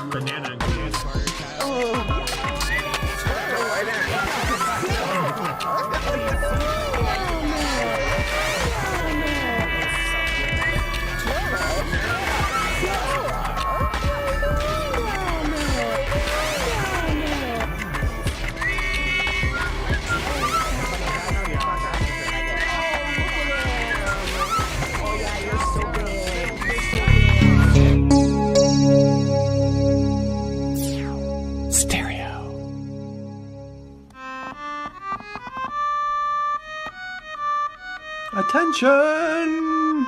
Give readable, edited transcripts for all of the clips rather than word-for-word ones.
banana and dance harder, child. Attention!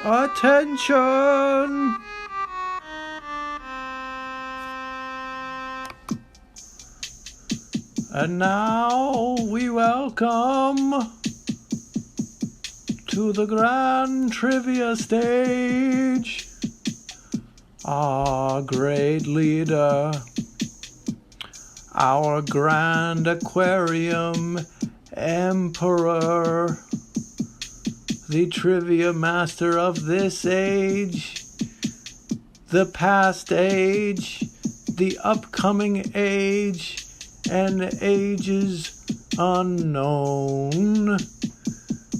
Attention! And now we welcome to the grand trivia stage our great leader, our grand Aquarium Emperor, the trivia master of this age, the past age, the upcoming age, and ages unknown.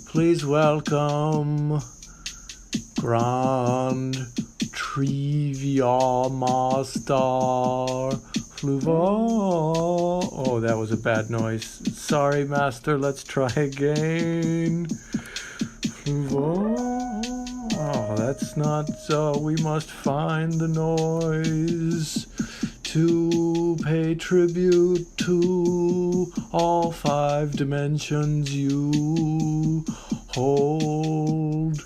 Please welcome Grand Triviamaster Fluval. Oh, that was a bad noise. Sorry, Master. Let's try again. Fluval. Oh, that's not. We must find the noise to pay tribute to all 5 dimensions you hold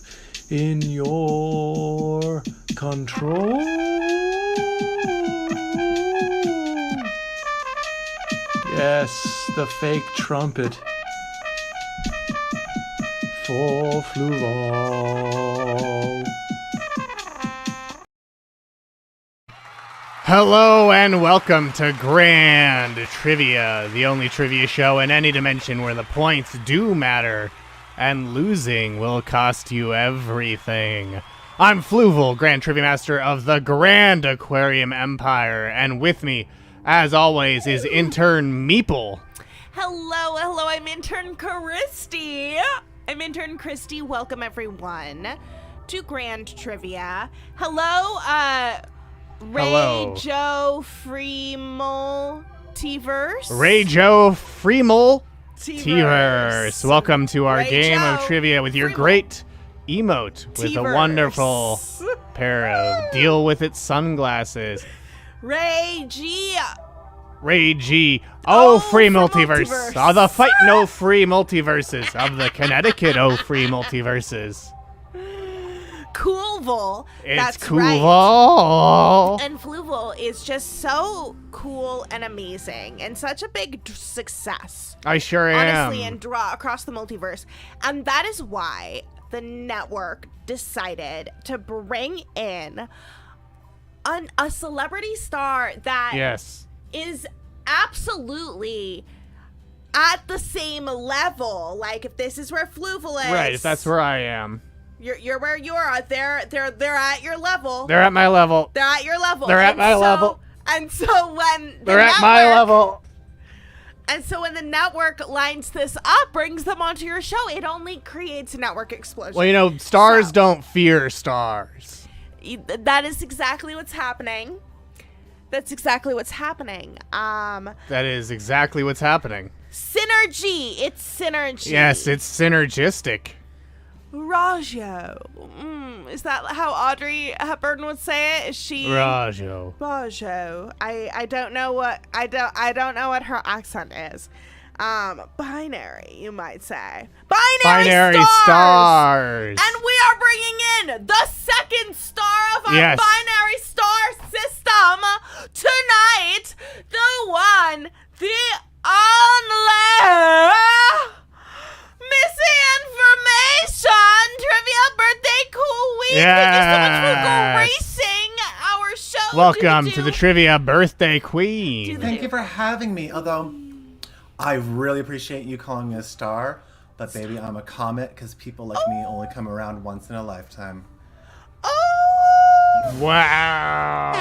in your control. Yes, the fake trumpet for Fluval. Hello and welcome to Grand Trivia, the only trivia show in any dimension where the points do matter and losing will cost you everything. I'm Fluval, Grand Trivia Master of the Grand Aquarium Empire, and with me, as always, is Intern Meeple. Hello, I'm Intern Kristie. I'm Intern Kristie. Welcome, everyone, to Grand Trivia. Hello, Ray-Joe Multiverse. Ray-Joe Multiverse. Welcome to our game of trivia with your great emote with a wonderful pair of Deal With It sunglasses. Ray G. Oh, free multiverse. Oh, the fight no free multiverses of the Connecticut free multiverses. Coolval. It's That's Coolval. Right. And Fluval is just so cool and amazing and such a big success. I sure am. Honestly, and draw across the multiverse. And that is why the network decided to bring in a celebrity star that is absolutely at the same level. Like, if this is where Fluval is, right? If that's where I am, you're where you are. They're at your level. They're at my level. They're at your level. They're at my level. And so when they're at my level. And so when the network lines this up, brings them onto your show, it only creates a network explosion. Well, you know, stars don't fear stars. That is exactly what's happening. That's exactly what's happening. That is exactly what's happening. Synergy. It's synergy. Yes, it's synergistic. Rajo. Is that how Audrey Hepburn would say it? Is she Rajo? I don't know what I don't know what her accent is. Binary, you might say. Binary stars. And we are bringing in the second star of our binary star system tonight. The one, the only MissiInformation Trivia Birthday Cool Week. Yes. Thank you so much for gracing our show. Welcome to the Trivia Birthday Queen. Thank you for having me. Although I really appreciate you calling me a star, but baby, I'm a comet because people like me only come around once in a lifetime. Oh! Wow.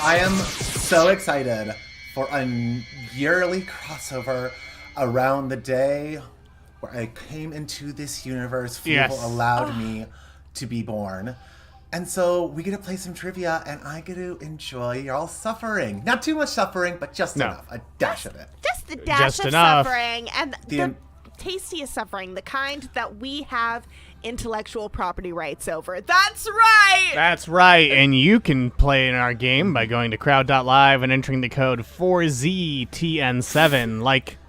I am so excited for a yearly crossover around the day where I came into this universe. Fluval allowed me to be born. And so we get to play some trivia, and I get to enjoy y'all suffering. Not too much suffering, but just enough. A dash of it. Just the dash of suffering. And the tastiest suffering, the kind that we have intellectual property rights over. That's right! That's right, and you can play in our game by going to crowd.live and entering the code 4ZTN7, like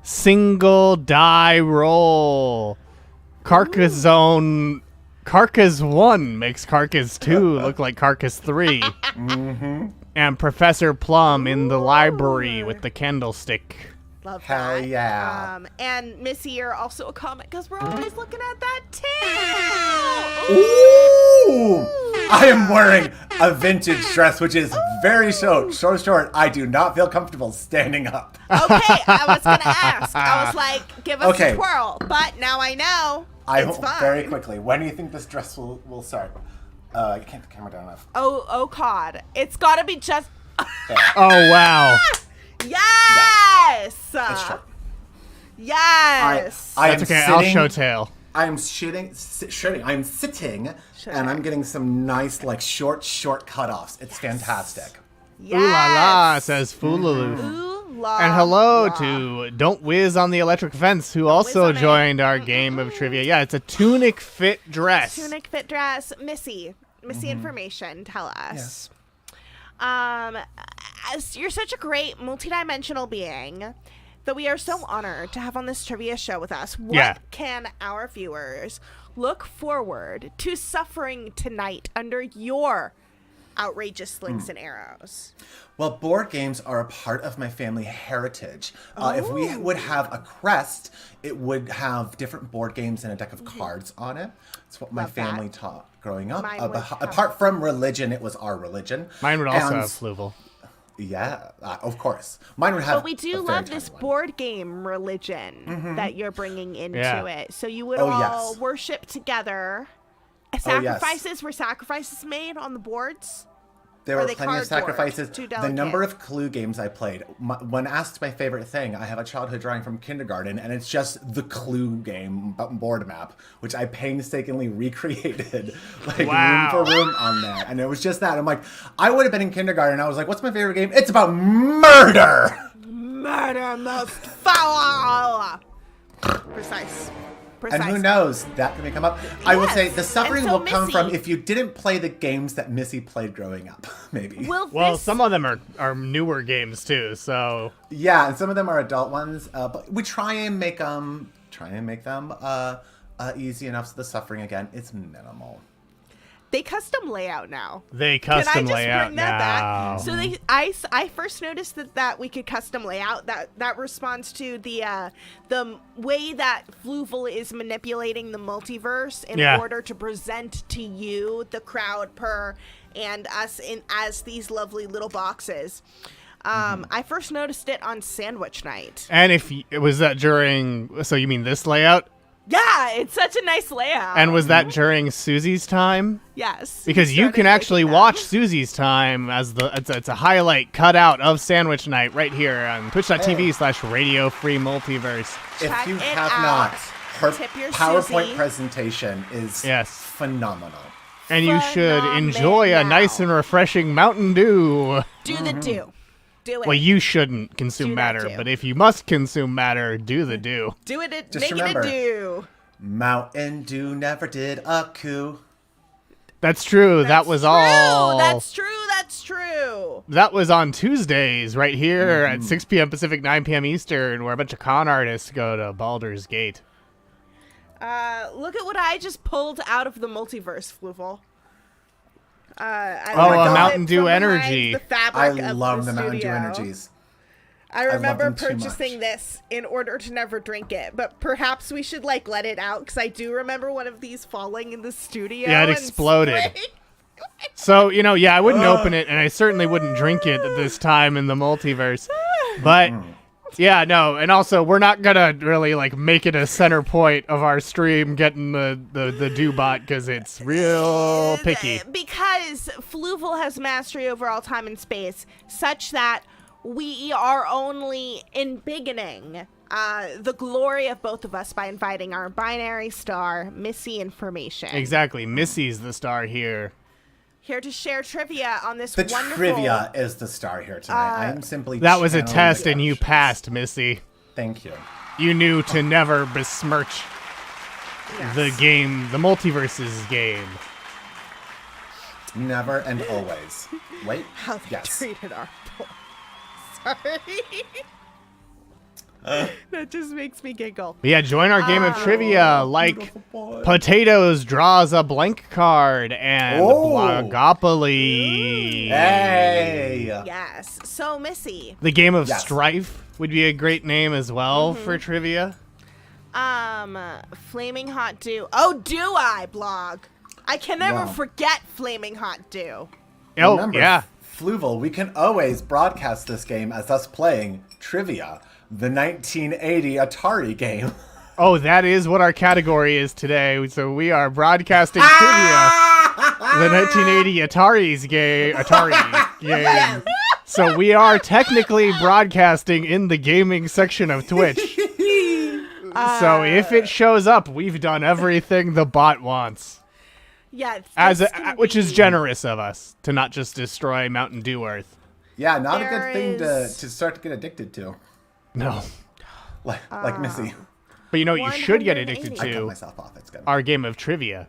single die roll. Carcass 1 makes Carcass 2 look like Carcass 3. And Professor Plum in the library with the candlestick. Love Hell that. yeah. And Missy, you're also a comic because we're always looking at that tail. Ooh! I am wearing a vintage dress, which is very short. I do not feel comfortable standing up. Okay, I was going to ask. I was like, give us a twirl. But now I know. It's fine. Very quickly. When do you think this dress will start? I can't the camera down enough. Oh, God. It's got to be just... Oh, wow. Yes! It's short. Yes! That's okay, I'll show tail. I'm sitting, and I'm getting some nice, like, short cutoffs. It's fantastic. Yes. Ooh la la, says Fluval. Ooh la And hello la. to Don't Whiz on the Electric Fence, who also joined our game of trivia. Yeah, it's a tunic fit dress. Tunic fit dress. MissiInformation, tell us. Yes. As you're such a great multidimensional being that we are so honored to have on this trivia show with us. What can our viewers look forward to suffering tonight under your outrageous slings and arrows? Well, board games are a part of my family heritage. If we would have a crest, it would have different board games and a deck of cards on it. It's what my family taught growing up. Apart from religion, it was our religion. Mine would also have Fluval. Yeah, of course. Mine would have. But we do love this board game religion that you're bringing into it. So you would all worship together. Sacrifices were sacrifices made on the boards? There were plenty of sacrifices. The number of Clue games I played. When asked my favorite thing, I have a childhood drawing from kindergarten, and it's just the Clue game board map, which I painstakingly recreated, like room for room on there. And it was just that. I'm like, I would have been in kindergarten. I was like, what's my favorite game? It's about murder. Murder most foul. Precise. And who knows, that can come up. I will say the suffering will come from if you didn't play the games that Missy played growing up, maybe. Well, some of them are newer games too, so. Yeah, and some of them are adult ones, but we try and make them easy enough so the suffering, again, is minimal. They custom layout now. They custom layout bring that now. Back? So I first noticed that we could custom layout. That responds to the way that Fluval is manipulating the multiverse in order to present to you, the crowd, and us as these lovely little boxes. I first noticed it on Sandwich Night. And was that during? So you mean this layout? Yeah, it's such a nice layout. And was that during Susie's time? Yes. Because you can actually watch Susie's time as it's a highlight cutout of Sandwich Night right here on twitch.tv/Radio Free Multiverse. If you have not, her PowerPoint presentation is phenomenal. And you should enjoy a nice and refreshing Mountain Dew. Do the do. Do it. Well, you shouldn't consume matter, but if you must consume matter, do the do. Do it. Just make remember, it a do. Mountain Dew never did a coup. That's true. That was all. That's true. That was on Tuesdays right here at 6 p.m. Pacific, 9 p.m. Eastern, where a bunch of con artists go to Baldur's Gate. Look at what I just pulled out of the multiverse, Fluval. A Mountain Dew energy. I love the Mountain Dew energies. I remember purchasing this in order to never drink it, but perhaps we should let it out because I do remember one of these falling in the studio. Yeah, it exploded. So, I wouldn't open it, and I certainly wouldn't drink it at this time in the multiverse. But Yeah, no, and also we're not gonna really like make it a center point of our stream getting the do bot because it's real picky. Because Fluval has mastery over all time and space, such that we are only embiggening the glory of both of us by inviting our binary star, MissiInformation. Exactly, Missi's the star here. Here to share trivia on this The wonderful... trivia is the star here tonight. I am simply That was a channeling test the and you emotions. passed, Missy. Thank you. You knew to never besmirch the game, the Multiverse's game. Never and always. Wait. How they Yes. treated our boy. Sorry. That just makes me giggle. But yeah, join our game of trivia like Beautiful boy. Potatoes draws a blank card and Oh. Blogopoly. Hey. Yes. So, Missy, The game of Yes. Strife would be a great name as well for trivia. Flaming Hot Dew. Oh, do I, blog? I can never Wow. forget Flaming Hot Dew. Oh, Remember, yeah. Fluval, we can always broadcast this game as us playing Trivia, the 1980 Atari game. Oh, that is what our category is today. So we are broadcasting trivia, the 1980 Atari game. So we are technically broadcasting in the gaming section of Twitch. So if it shows up, we've done everything the bot wants. Yeah. Which is generous of us to not just destroy Mountain Dew Earth. Yeah, not a There good thing is- to start to get addicted to. No. Like Missy. But you know what you should get addicted 180. I cut to? myself off. It's good. Our game of trivia.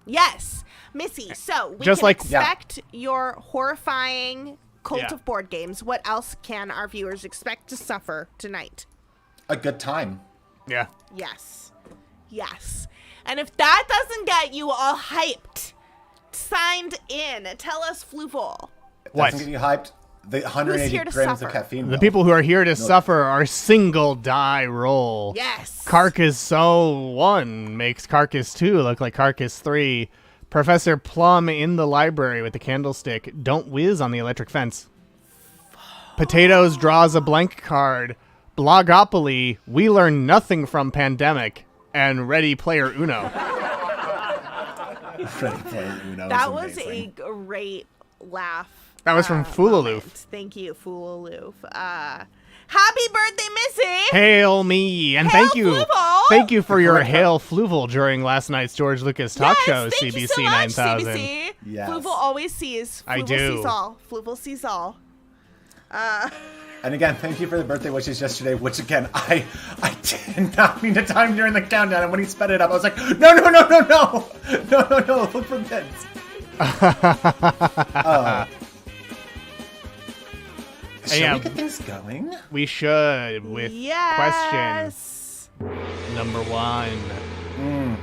Yes, Missy. So we Just can like- expect your horrifying cult Yeah. of board games. What else can our viewers expect to suffer tonight? A good time. Yeah. Yes. Yes. And if that doesn't get you all hyped, signed in, tell us, Fluval. What? Doesn't get you hyped. The 180 here to grams suffer? of caffeine. The will. people who are here to suffer are single die roll. Yes. Carcass 1 makes Carcass 2 look like Carcass 3. Professor Plum in the library with the candlestick. Don't whiz on the electric fence. Potatoes draws a blank card. Blogopoly, we learn nothing from pandemic. And Ready Player Uno. Ready Player Uno That is was a amazing. great laugh. That was from Foolaloof. moment. Thank you, Foolaloof. Happy birthday, Missy! Hail me, and Hail thank you, Fluval! thank you for your hail Fluval during last night's George Lucas talk show, Yes, thank CBC you so 9000. much, CBC. Yes. Fluval always sees. Fluval I do. sees all. Fluval sees all. And again, thank you for the birthday wishes yesterday, which again, I did not mean to time during the countdown, and when he sped it up, I was like, no, look for bits. Shall Yeah. we get things going? We should with Yes. question number 1.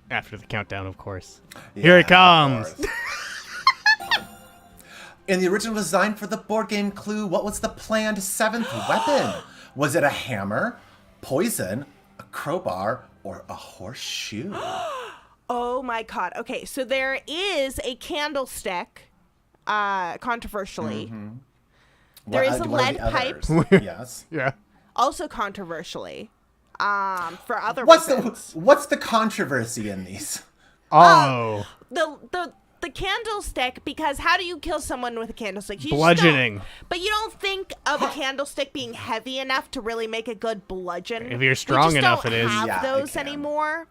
After the countdown, of course. Here it Yeah, comes. of course. In the original design for the board game Clue, what was the planned 7th weapon? Was it a hammer, poison, a crowbar, or a horseshoe? Oh my god. Okay, so there is a candlestick, controversially. There is a What are lead the pipe, others? Yes. Yeah. also controversially. For other What's reasons. the controversy in these? Oh, The candlestick, because how do you kill someone with a candlestick? You just bludgeoning. don't. But you don't think of a candlestick being heavy enough to really make a good bludgeon. If you're strong we just enough, don't it is. have Yeah, it those can. anymore.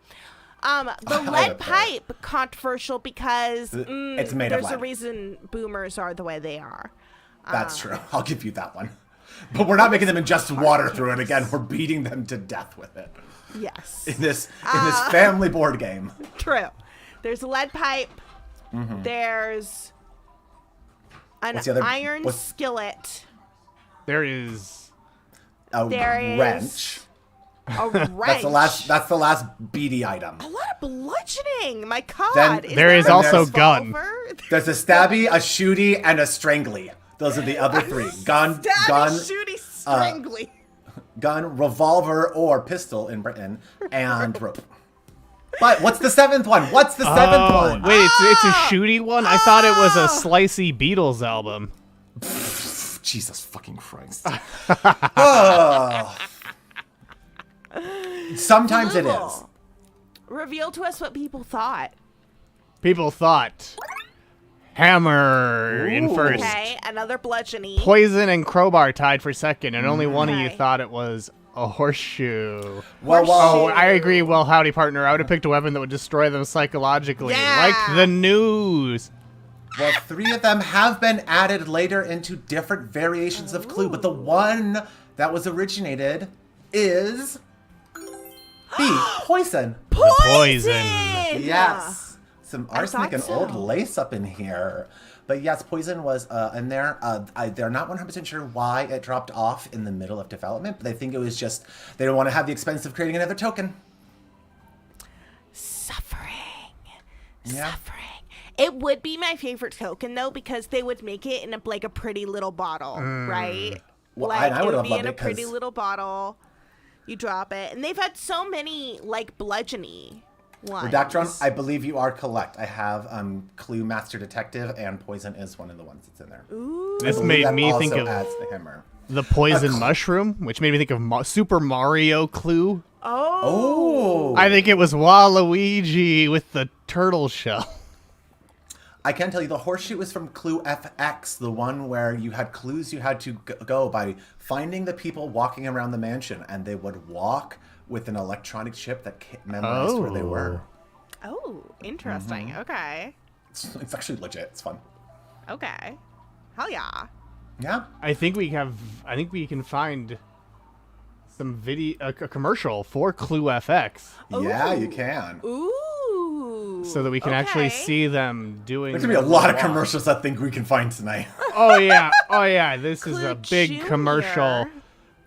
The I lead would bet. pipe, controversial because It's made of there's a lead. reason boomers are the way they are. That's true. I'll give you that one. But we're not making them ingest water through it again. We're beating them to death with it Yes, in this family board game. true. There's a lead pipe. There's an What's the other- iron what's- skillet. There is. A There is- wrench. A wrench. That's the last beady item. A lot of bludgeoning. My God. Then- There is a also revolver? gun. There's a stabby, a shooty, and a strangly. Those are the other 3. Gun, Shooty, strangly. gun, revolver, or pistol in Britain, and rope. But what's the 7th one? What's the 7th one? Wait, it's a shooty one? I thought it was a slicey Beatles album. Jesus fucking Christ. Oh. Sometimes it is. Reveal to us what people thought. People thought hammer in first. Okay, another bludgeoning. Poison and crowbar tied for second, and only one of you thought it was a horseshoe. Oh, I agree. Well, howdy, partner. I would have picked a weapon that would destroy them psychologically, like the news. Well, 3 of them have been added later into different variations of clue, but the one that was originated is B, poison. Poison. Yes. Some arsenic and old lace up in here. But yes, poison was in there. They're not 100% sure why it dropped off in the middle of development, but I think it was just they don't want to have the expense of creating another token. Suffering. Yeah. Suffering. It would be my favorite token, though, because they would make it in a pretty little bottle, right? Well, like, I would it have would be loved in a it pretty 'cause- little bottle. You drop it. And they've had so many, bludgeony ones. Redactron, I believe you are correct. I have Clue Master Detective, and poison is one of the ones that's in there. Ooh. This made me think also of adds the hammer. the poison mushroom, which made me think of Super Mario Clue. Oh. I think it was Waluigi with the turtle shell. I can tell you the horseshoe is from Clue FX, the one where you had clues you had to go by finding the people walking around the mansion, and they would walk with an electronic chip that memorized where they were. Oh, interesting. Okay. It's actually legit. It's fun. Okay. Hell yeah. Yeah. I think we can find some video, a commercial for Clue FX. Yeah, you can. Ooh. So that we can actually see them doing. There's gonna be a lot of commercials I think we can find tonight. Oh yeah. This is Clue a big Junior. commercial.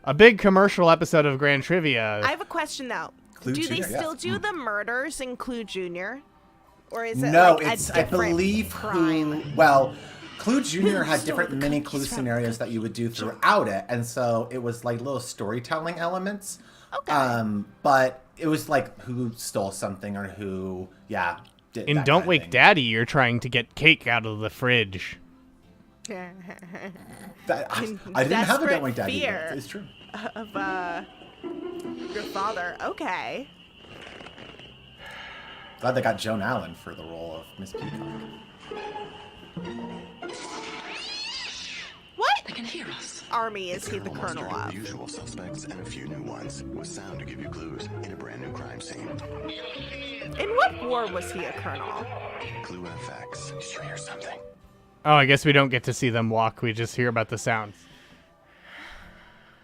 A big commercial episode of Grand Trivia. I have a question though. Clue do Junior, they still yes. do the murders in Clue Junior? Or is it No, like it's a I different believe crime? Clue Junior had stole different the mini cookies clue from scenarios that you would do throughout it, and so it was like little storytelling elements. Okay. But it was like who stole something or who, did In that Don't kind of Wake thing. Daddy, you're trying to get cake out of the fridge. I didn't have a Don't Wake Daddy. fear. It's true. Of your father. Okay. Glad they got Joan Allen for the role of Miss Peacock. What They can hear us. army is he the colonel mustered of? the usual suspects and a few new ones, with sound to give you clues in a brand new crime scene. In what war was he a colonel? Clue FX. Did you hear something? Oh, I guess we don't get to see them walk. We just hear about the sounds.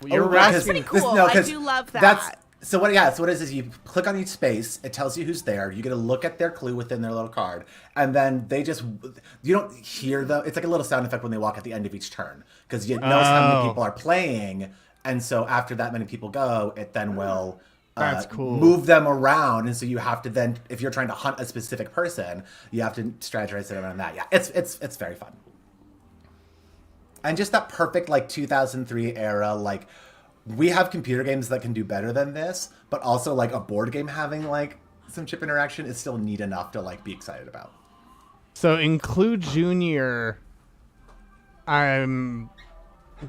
You're That's pretty cool. I do love that. So what it is you click on each space, it tells you who's there, you get to look at their clue within their little card, and then you don't hear them. It's like a little sound effect when they walk at the end of each turn, because you notice how many people are playing, and so after that many people go, it then will That's cool. move them around, and so you have to then, if you're trying to hunt a specific person, you have to strategize it around that. Yeah, it's very fun. And just that perfect 2003 era, we have computer games that can do better than this, but also a board game having some chip interaction is still neat enough to be excited about. So in Clue Junior, I'm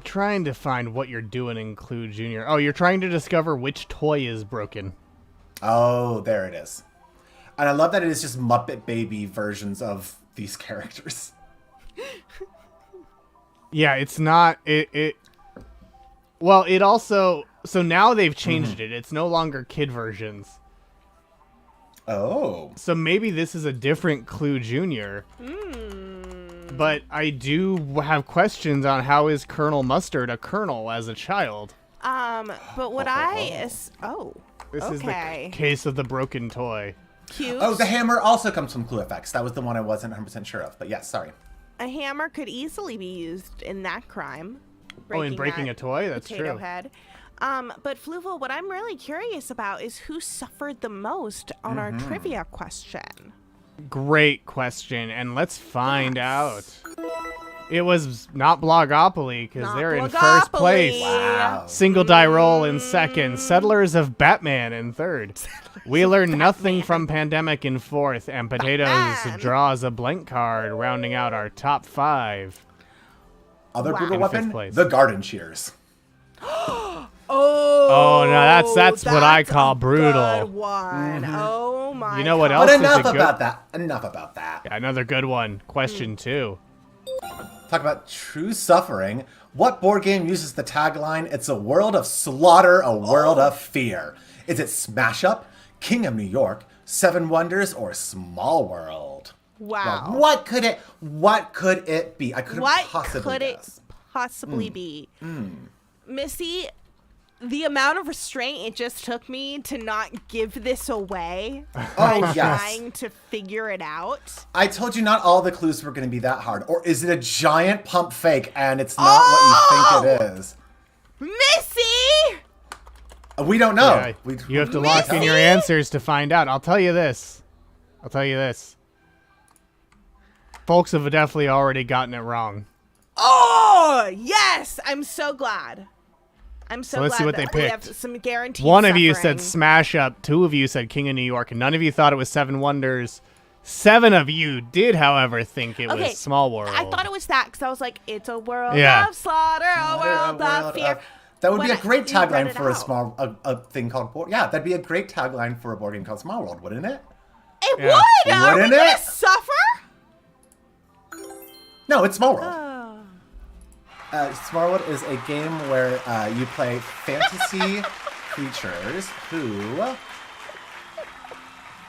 trying to find what you're doing in Clue Junior. Oh, you're trying to discover which toy is broken. Oh, there it is. And I love that it is just Muppet Baby versions of these characters. Yeah, it's not Well, it also, so now they've changed it. It's no longer kid versions. Oh. So maybe this is a different Clue Junior. But I do have questions on how is Colonel Mustard a colonel as a child? But what This okay. is the case of the broken toy. Cute. Oh, the hammer also comes from Clue FX. That was the one I wasn't 100% sure of. But yes, sorry. A hammer could easily be used in that crime. In breaking that a toy? That's potato true. head. But Fluval, what I'm really curious about is who suffered the most on our trivia question. Great question, and let's find out. It was not Blogopoly, because Not they're in first place. Blogopoly. Wow. Single die roll in second. Settlers of Batman in third. We learn nothing from Pandemic in fourth, and Potatoes Batman. draws a blank card, rounding out our top five. Other brutal In weapon, fifth place. the garden shears. Oh, no, that's what I call brutal. Good one. Oh my. You know what God. else But is enough a good... about that. Enough about that. Yeah, another good one. Question 2. Talk about true suffering. What board game uses the tagline, "It's a world of slaughter, a world of fear"? Is it Smash Up, King of New York, Seven Wonders, or Small World? Wow. Now, what could it be? I couldn't possibly guess. Possibly be? Missy, the amount of restraint it just took me to not give this away by trying to figure it out. I told you not all the clues were going to be that hard. Or is it a giant pump fake and it's not what you think it is? Missy! We don't know. Yeah, you have to lock in your answers to find out. I'll tell you this. Folks have definitely already gotten it wrong. Oh, yes! I'm so glad. So let's see what they that we picked. have some guaranteed One of you suffering. said Smash Up. 2 of you said King of New York. And none of you thought it was Seven Wonders. 7 of you did, however, think it was Small World. I thought it was that because I was like, it's a world Yeah. of slaughter, a world of fear. That would When be a great you read tagline it for out. a thing called board. Yeah, that'd be a great tagline for a board game called Small World, wouldn't it? It Yeah. would! Are we Wouldn't gonna it? suffer? No, it's Small World. Oh. Small World is a game where you play fantasy creatures who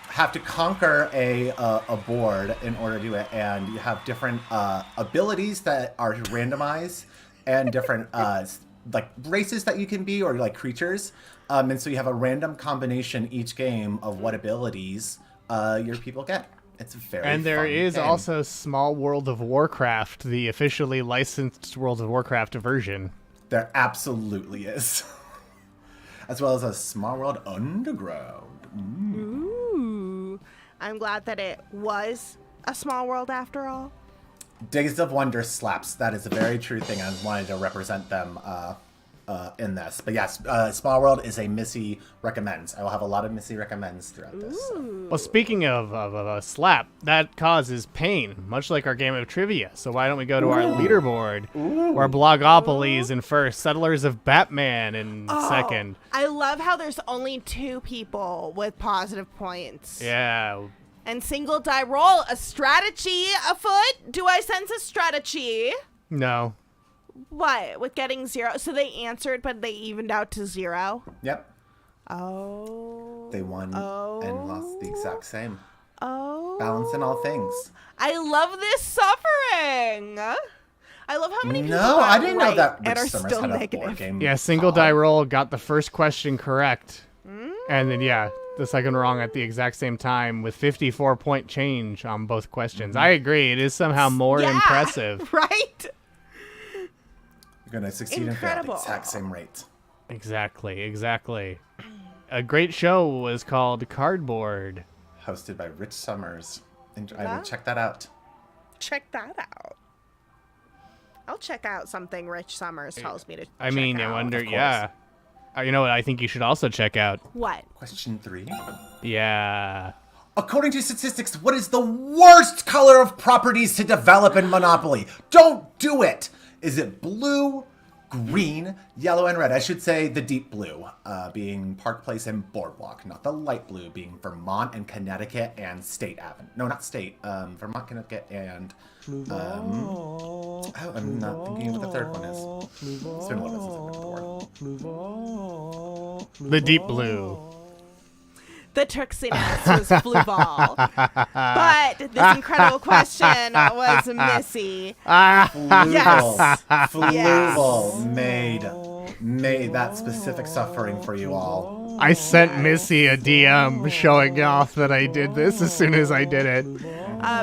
have to conquer a board in order to do it, and you have different abilities that are randomized and different like races that you can be, or like creatures, and so you have a random combination each game of what abilities your people get. It's very And there fun is game. also Small World of Warcraft, the officially licensed World of Warcraft version. There absolutely is. As well as a Small World Underground. Ooh. I'm glad that it was a small world after all. Days of Wonder slaps. That is a very true thing. I wanted to represent them in this. But yes, Small World is a Missy recommends. I will have a lot of Missy recommends throughout this. So. Well, speaking of a slap, that causes pain, much like our game of trivia. So why don't we go to our leaderboard, where Blogopoly is in first, Settlers of Batman in second. I love how there's only 2 people with positive points. Yeah. And single die roll, a strategy afoot? Do I sense a strategy? No. What? With getting 0? So they answered, but they evened out to 0? Yep. Oh. They won and lost the exact same. Oh. Balance in all things. I love this suffering. I love how many people No, got I didn't know right that and are Rich Summers still had a negative. board game. Yeah, single die roll got the first question correct. And then, yeah, the second wrong at the exact same time with 54-point change on both questions. I agree. It is somehow more Yeah, impressive. Right? You're going to succeed and fail at the exact same rate. Exactly. A great show was called Cardboard. Hosted by Rich Summers. And I Yeah. will check that out. Check that out. I'll check out something Rich Summers tells me to I check mean, I out. wonder, of course. yeah. You know what I think you should also check out? What? Question 3. Yeah. According to statistics, what is the worst color of properties to develop in Monopoly? Don't do it! Is it blue, green, yellow, and red? I should say the deep blue, being Park Place and Boardwalk, not the light blue, being Vermont and Connecticut and State Avenue. No, not State. Vermont, Connecticut, and... I'm not thinking of what the third one is. It's been a while since I've been bored. The deep blue. The Turksiness was Fluval. But this incredible question was Missy. Yes. Fluval made that specific suffering for you all. I sent Missy a DM showing off that I did this as soon as I did it.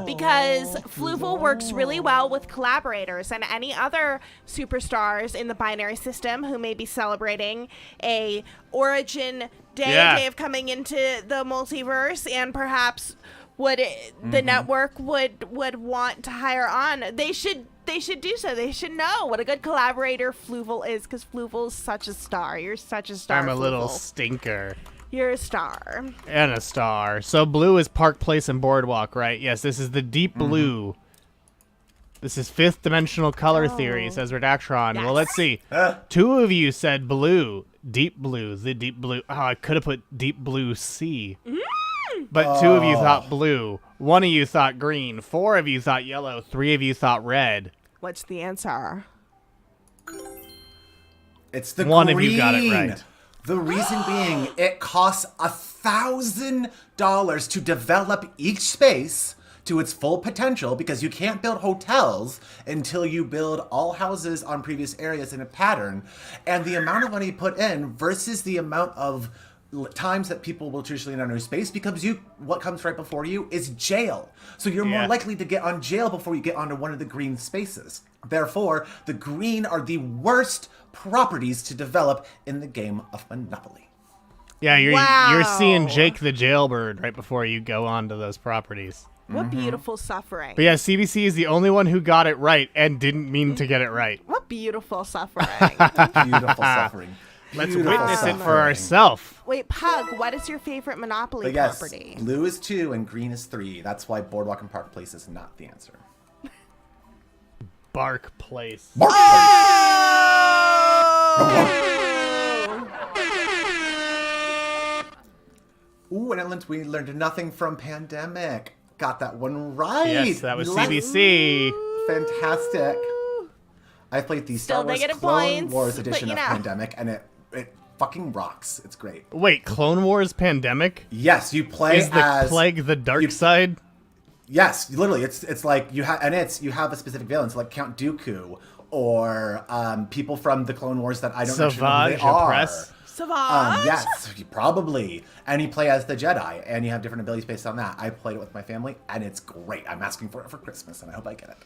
Because Fluval works really well with collaborators and any other superstars in the binary system who may be celebrating a origin day of coming into the multiverse, and perhaps the network would want to hire on. They should do so. They should know what a good collaborator Fluval is, because Fluval's such a star. You're such a star. I'm a little Fluval. stinker. You're a star. And a star. So blue is Park Place and Boardwalk, right? Yes, this is the deep blue. This is fifth dimensional color theory, says Redactron. Yes. Well, let's see. 2 of you said blue. Deep blue. The deep blue. Oh, I could have put deep blue sea. But 2 of you thought blue. 1 of you thought green. 4 of you thought yellow. 3 of you thought red. What's the answer? It's the One green. of you got it right. The reason being, it costs $1,000 to develop each space to its full potential, because you can't build hotels until you build all houses on previous areas in a pattern. And the amount of money put in versus the amount of times that people will traditionally enter space, because what comes right before you is jail. So you're more likely to get on jail before you get onto one of the green spaces. Therefore, the green are the worst properties to develop in the game of Monopoly. Yeah, you're seeing Jake the Jailbird right before you go on to those properties. What beautiful suffering. But yeah, CBC is the only one who got it right and didn't mean to get it right. What beautiful suffering. Beautiful suffering. Let's Beautiful witness it for suffering. ourselves. Wait, Pug, what is your favorite Monopoly But yes, property? blue is 2 and green is 3. That's why Boardwalk and Park Place is not the answer. Bark Place. Mark Ooh, and we learned nothing from Pandemic. Got that one right. Yes, that was Let's- CBC. Fantastic. I played the Star Still Wars negative Clone points, Wars but edition you of know. Pandemic, and it fucking rocks. It's great. Wait, Clone Wars Pandemic? Yes, you play Is the as plague the dark side? Yes, literally, it's like you have a specific villain, so like Count Dooku or people from the Clone Wars that I don't actually know who Savage they are. Press? Savage? Yes, probably. And you play as the Jedi, and you have different abilities based on that. I played it with my family, and it's great. I'm asking for it for Christmas, and I hope I get it.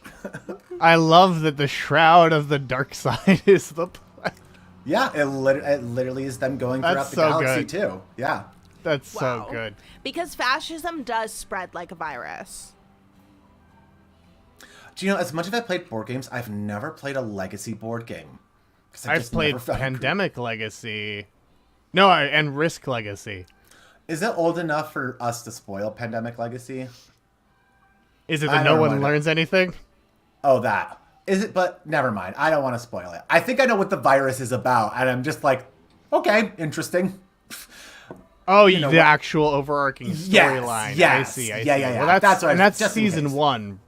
I love that the shroud of the dark side is the plague. Yeah, it literally is them going throughout That's the so galaxy good. too. Yeah. That's Wow. so good. Because fascism does spread like a virus. Do you know, as much as I played board games, I've never played a legacy board game. 'Cause I I've just played never found it. Pandemic Legacy. No, and Risk Legacy. Is it old enough for us to spoil Pandemic Legacy? Is it I that no don't one mind it. learns anything? Oh, that. Is it? But never mind. I don't want to spoil it. I think I know what the virus is about, and I'm just like, okay, interesting. Oh, know the what? actual overarching storyline. yes. I see. Yeah. Well, that's what I- that's just in season case. 1.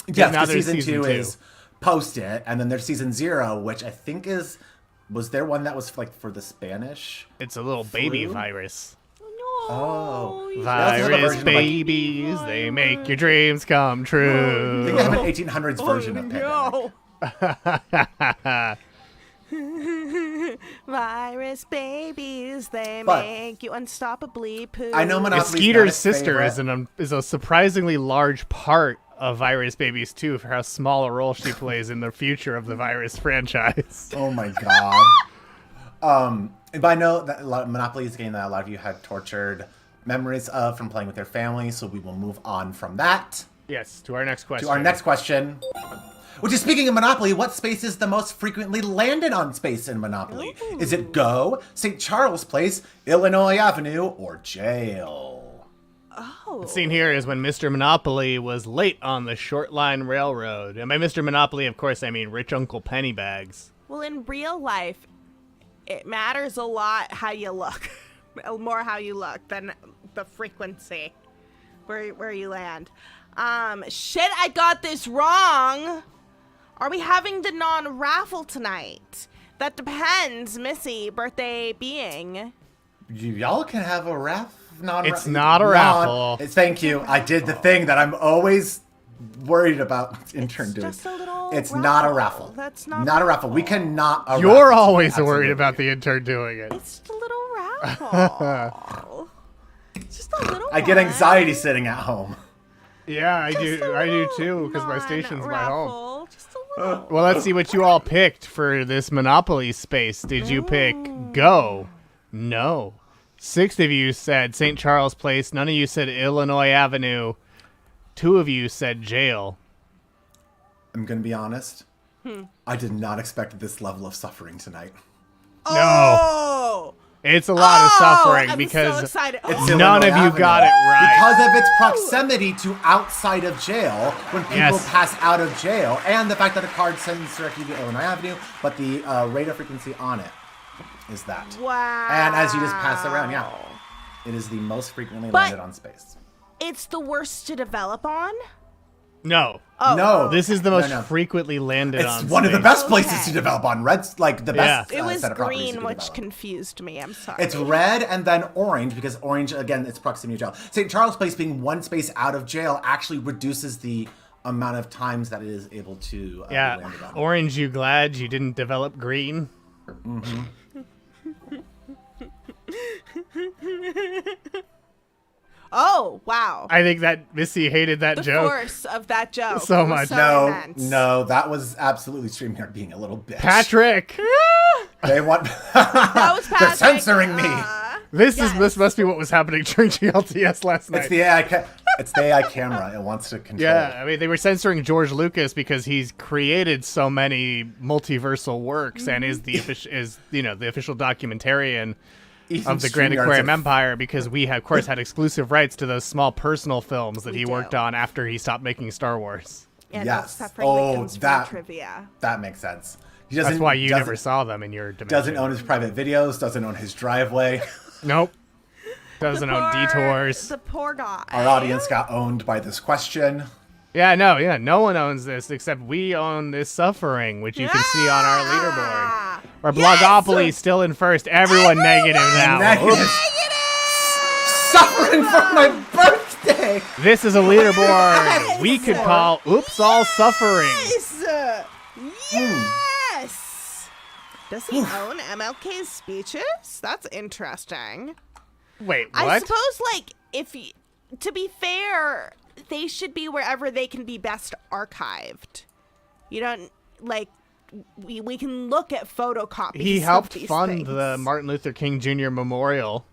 Yes, now because there's season season 2 2. is post it, and then there's season 0, which I think was there one that was like for the Spanish? It's a little baby Flu? virus. Oh. you They also have a Virus version of, like- babies, they make your dreams come true. I think they have an 1800s version of Pandemic. Virus babies, they But- make you unstoppably poo. I know Monopoly's Skeeter's not his sister favorite. is a surprisingly large part of Virus Babies 2 for how small a role she plays in the future of the Virus franchise. Oh my god. But I know that Monopoly is a game that a lot of you had tortured memories of from playing with your family, so we will move on from that Yes, to our next question. to our next question. Which is, speaking of Monopoly, what space is the most frequently landed on space in Monopoly? Is it Go, St. Charles Place, Illinois Avenue, or Jail? Oh. Scene here is when Mr. Monopoly was late on the short line railroad. And by Mr. Monopoly, of course, I mean Rich Uncle Pennybags. Well, in real life, it matters a lot how you look. More how you look than the frequency where you land. Shit, I got this wrong. Are we having the non-raffle tonight? That depends, Missi, birthday being. Y'all can have a It's not a raffle. Thank you. I did the thing that I'm always worried about intern doing. just a little It's not a raffle. raffle. That's not a raffle. We cannot. You're always worried about the intern doing it. It's just a little raffle. It's just a little I get one. anxiety sitting at home. Yeah, I Just do. a I do little too, because my station's my home. non-raffle. Just a little. Well, let's see what you all picked for this Monopoly space. Did you pick Go? No. 6 of you said St. Charles Place. None of you said Illinois Avenue. 2 of you said Jail. I'm gonna be honest. I did not expect this level of suffering tonight. No. Oh! It's a lot of suffering I'm because so excited. none of you got it right. Because of its proximity to outside of jail, when people pass out of jail, and the fact that a card sends directly to Illinois Avenue, but the radar frequency on it is that. Wow. And as you just pass around, it is the most frequently landed on space. It's the worst to develop on? No. No. This is the most frequently landed on It's one of the space. best places to develop on. Red's like the best It was set of properties you green, can which develop. confused me. I'm sorry. It's red and then orange, because orange, again, it's proximity to jail. St. Charles Place being one space out of jail actually reduces the amount of times that it is able to be landed on. Orange, you glad you didn't develop green? Mm-hmm. Oh, wow. I think that Missy hated that The joke. force of that joke. So was much. so immense. No, that was absolutely StreamYard being a little bitch. Patrick! They want. That was Patrick. They're censoring me. This must be what was happening during GLTS last night. It's the AI. It's the AI camera. It wants to control. Yeah, I mean, they were censoring George Lucas because he's created so many multiversal works and is the official documentarian of the Grand Aquarium Empire, because we of course had exclusive rights to those small personal films that he worked on after he stopped making Star Wars. Yeah, yes. that trivia. That makes sense. That's why you never saw them in your dimension. Doesn't own his private videos. Doesn't own his driveway. Nope. Doesn't own detours. The poor guy. Our audience got owned by this question. No one owns this except we own this suffering, which you can see on our leaderboard. Where Blogopoly's still in first. Everyone negative now. Negative. Suffering for my birthday. This is a leaderboard we could call Oops All Suffering. Yes. Does he own MLK's speeches? That's interesting. Wait, what? I suppose, to be fair, they should be wherever they can be best archived. You don't, we can look at photocopies. He helped of these fund things. the Martin Luther King Jr. Memorial.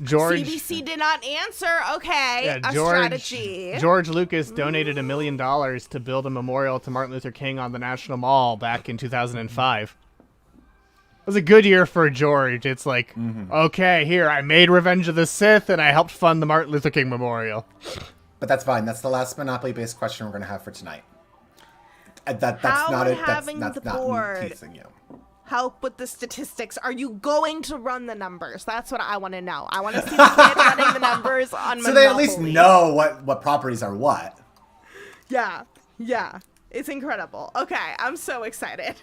CBC did not answer. Okay, strategy. George Lucas donated $1 million to build a memorial to Martin Luther King on the National Mall back in 2005. It was a good year for George. It's like, okay, here, I made Revenge of the Sith, and I helped fund the Martin Luther King Memorial. But that's fine. That's the last Monopoly-based question we're going to have for tonight. That's How not would it. having That's the not board me teasing you. help with the statistics? Are you going to run the numbers? That's what I want to know. I want to see the kid running the numbers on Monopoly. So they at least know what properties are what. Yeah. It's incredible. Okay, I'm so excited.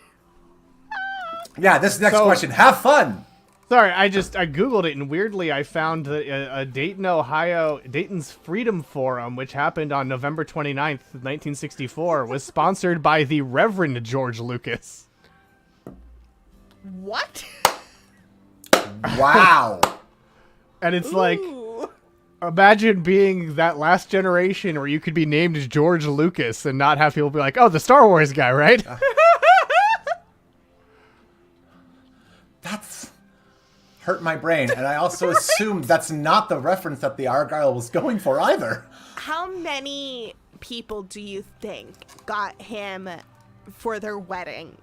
Yeah, this next question. Have fun. Sorry, I Googled it, and weirdly I found that Dayton, Ohio, Dayton's Freedom Forum, which happened on November 29th, 1964, was sponsored by the Reverend George Lucas. What? Wow. And it's like, imagine being that last generation where you could be named George Lucas and not have people be like, oh, the Star Wars guy, right? That's hurt my brain. And I also assumed that's not the reference that the Argyle was going for either. How many people do you think got him for their wedding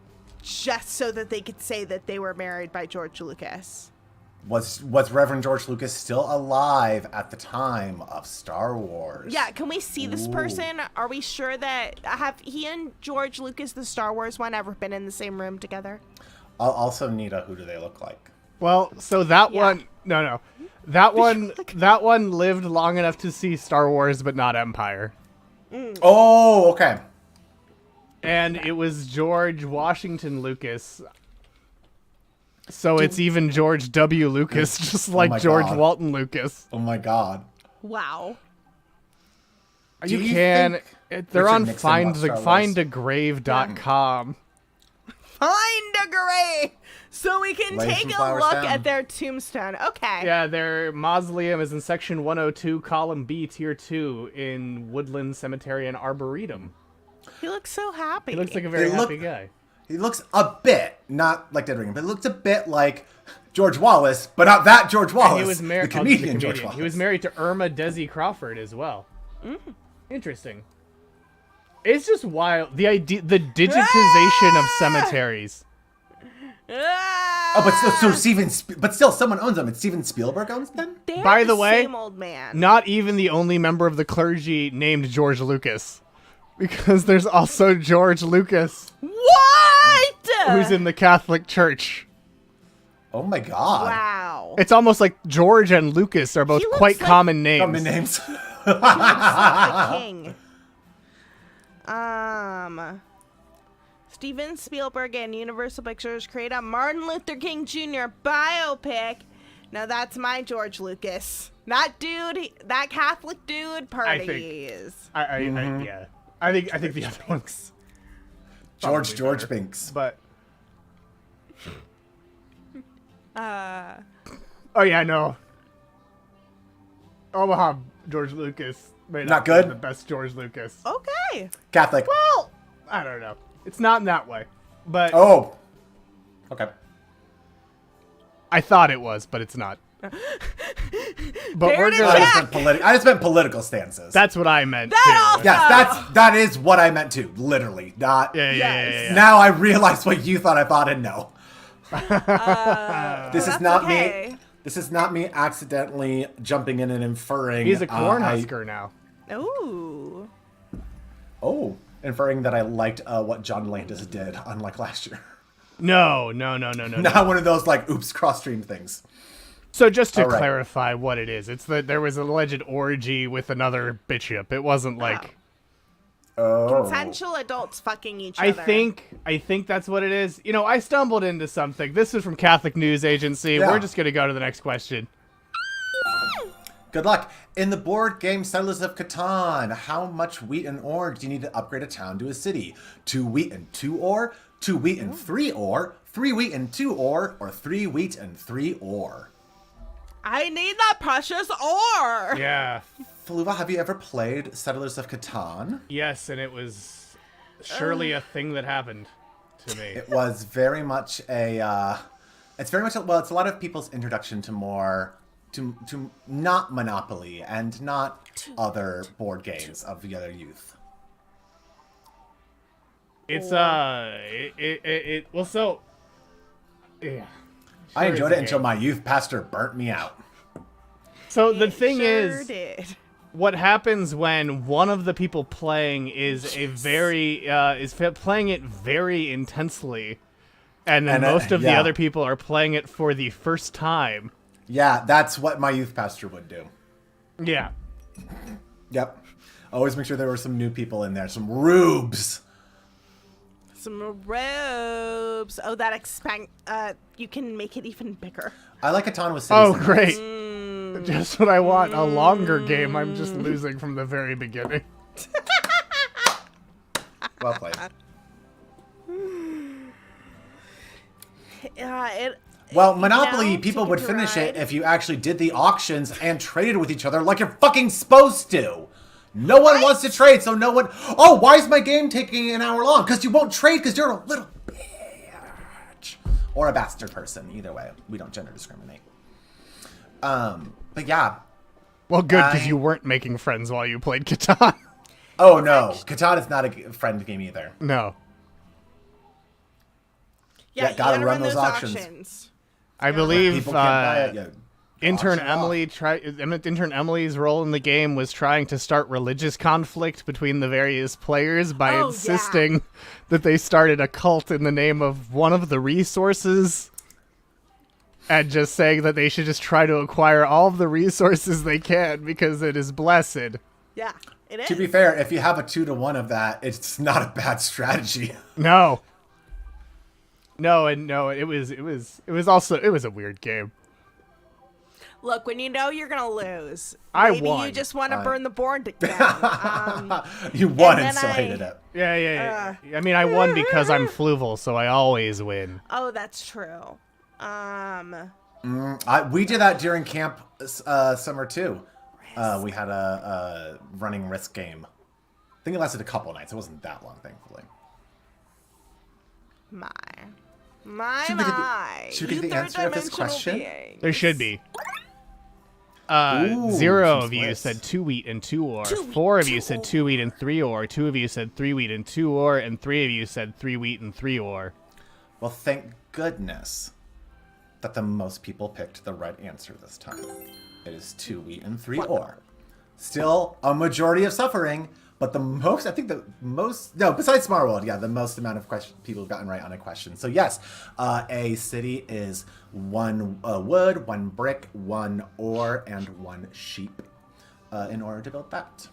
just so that they could say that they were married by George Lucas? Was Reverend George Lucas still alive at the time of Star Wars? Yeah, can we see this person? Are we sure that have he and George Lucas, the Star Wars one, ever been in the same room together? Also, Nita, who do they look like? Well, so that one, no. That one lived long enough to see Star Wars, but not Empire. Oh, okay. And it was George Washington Lucas. So it's even George W. Lucas, just like George Walton Lucas. Oh my God. Wow. They're on findagrave.com. Find a grave so we can Lay take some a flowers look down. at their tombstone. Okay. Yeah, their mausoleum is in section 102, column B, tier 2, in Woodland Cemetery and Arboretum. He looks so happy. He looks like a very happy guy. He looks a bit, not like Dead Ring, but he looks a bit like George Wallace, but not that George Wallace. He was the comedian George Wallace. He was married to Irma Desi Crawford as well. Interesting. It's just wild. The digitization of cemeteries. Oh, but still, someone owns them. It's Steven Spielberg owns them. They're By the way, same old man. not even the only member of the clergy named George Lucas, because there's also George Lucas, What? who's in the Catholic Church. Oh my god. Wow. It's almost like George and Lucas are both He looks quite like- common names. Common names. The king. Steven Spielberg and Universal Pictures create a Martin Luther King Jr. biopic. Now that's my George Lucas. That dude, that Catholic dude, parties. Yeah. I think the other ones. George Binks. But. Oh yeah, no. Omaha George Lucas may Not be good? the best George Lucas. Okay. Catholic. Well, I don't know. It's not in that way, but Oh. Okay. I thought it was, but it's not. But we're to gonna. I just meant political stances. That's what I meant. That too. Yes, that is what I meant too. Literally, not. Yeah. Now I realize what you thought I thought, and no. This is not okay. me. This is not me accidentally jumping in and inferring. He's a Cornhusker now. Ooh. Inferring that I liked what John Landis did, unlike last year. No. Not one of those like oops cross-stream things. So just to All right. clarify what it is, it's that there was an alleged orgy with another bishop. It wasn't like. Consensual adults fucking each other. I think that's what it is. You know, I stumbled into something. This is from Catholic News Agency. Yeah. We're just gonna go to the next question. Good luck. In the board game Settlers of Catan, how much wheat and ore do you need to upgrade a town to a city? 2 wheat and 2 ore? 2 wheat and 3 ore? 3 wheat and 2 ore? Or 3 wheat and 3 ore? I need that precious ore. Yeah. Fluval, have you ever played Settlers of Catan? Yes, and it was surely a thing that happened to me. It was very much a, it's very much, well, it's a lot of people's introduction to more, to not Monopoly and not other board games of the other youth. It's well, so yeah. I enjoyed is it a until game. my youth pastor burnt me out. So the thing Sure is, did. what happens when one of the people playing is playing it very intensely, and then most of the yeah. other people are playing it for the first time. Yeah, that's what my youth pastor would do. Yeah. Yep. Always make sure there were some new people in there, some rubes. Some robes. Oh, that you can make it even bigger. I like Catan with cities. Oh, and great. lands. Just what I want. A longer game. I'm just losing from the very beginning. Well played. Well, Monopoly, you know, people would Ticket to finish it Ride. if you actually did the auctions and traded with each other like you're fucking supposed to. No one wants to trade, so no one... Oh, why is my game taking an hour long? Because you won't trade because you're a little bitch. Or a bastard person. Either way, we don't gender discriminate. But yeah. Well, good, because you weren't making friends while you played Catan. Oh, no. Catan is not a friend game either. No. Yeah, you gotta run those auctions. I believe People can't buy it yet. Intern Auction Intern Emily's role in the game was trying to start religious conflict between the various players by Oh, insisting that they started a cult in the name of one of the resources, and just saying that they should just try to acquire all of the resources they can because it is blessed. Yeah, it is. To be fair, if you have a 2-to-1 of that, it's not a bad strategy. No. It was also a weird game. Look, when you know you're gonna lose, I maybe won. you just want to burn the board down. You won And and then still I- hated it. Yeah. I mean, I won because I'm Fluval, so I always win. Oh, that's true. We did that during camp summer too. We had a running risk game. I think it lasted a couple nights. It wasn't that long, thankfully. Should we get the answer of this third-dimensional question? beings. There should be. Ooh, 0 some of you splits. said 2 wheat and 2 ore. 2 wheat, 4 of 2 you said 2 wheat and 3 ore. 2 of you said 3 wheat and 2 ore. And 3 of you said 3 wheat and 3 ore. Well, thank goodness. that the most people picked the right answer this time. It is 2 wheat and 3 ore. Still a majority of suffering, but the most, I think the most, no, besides Smart World, yeah, the most amount of people have gotten right on a question. So yes, a city is 1 wood, 1 brick, 1 ore, and 1 sheep in order to build that.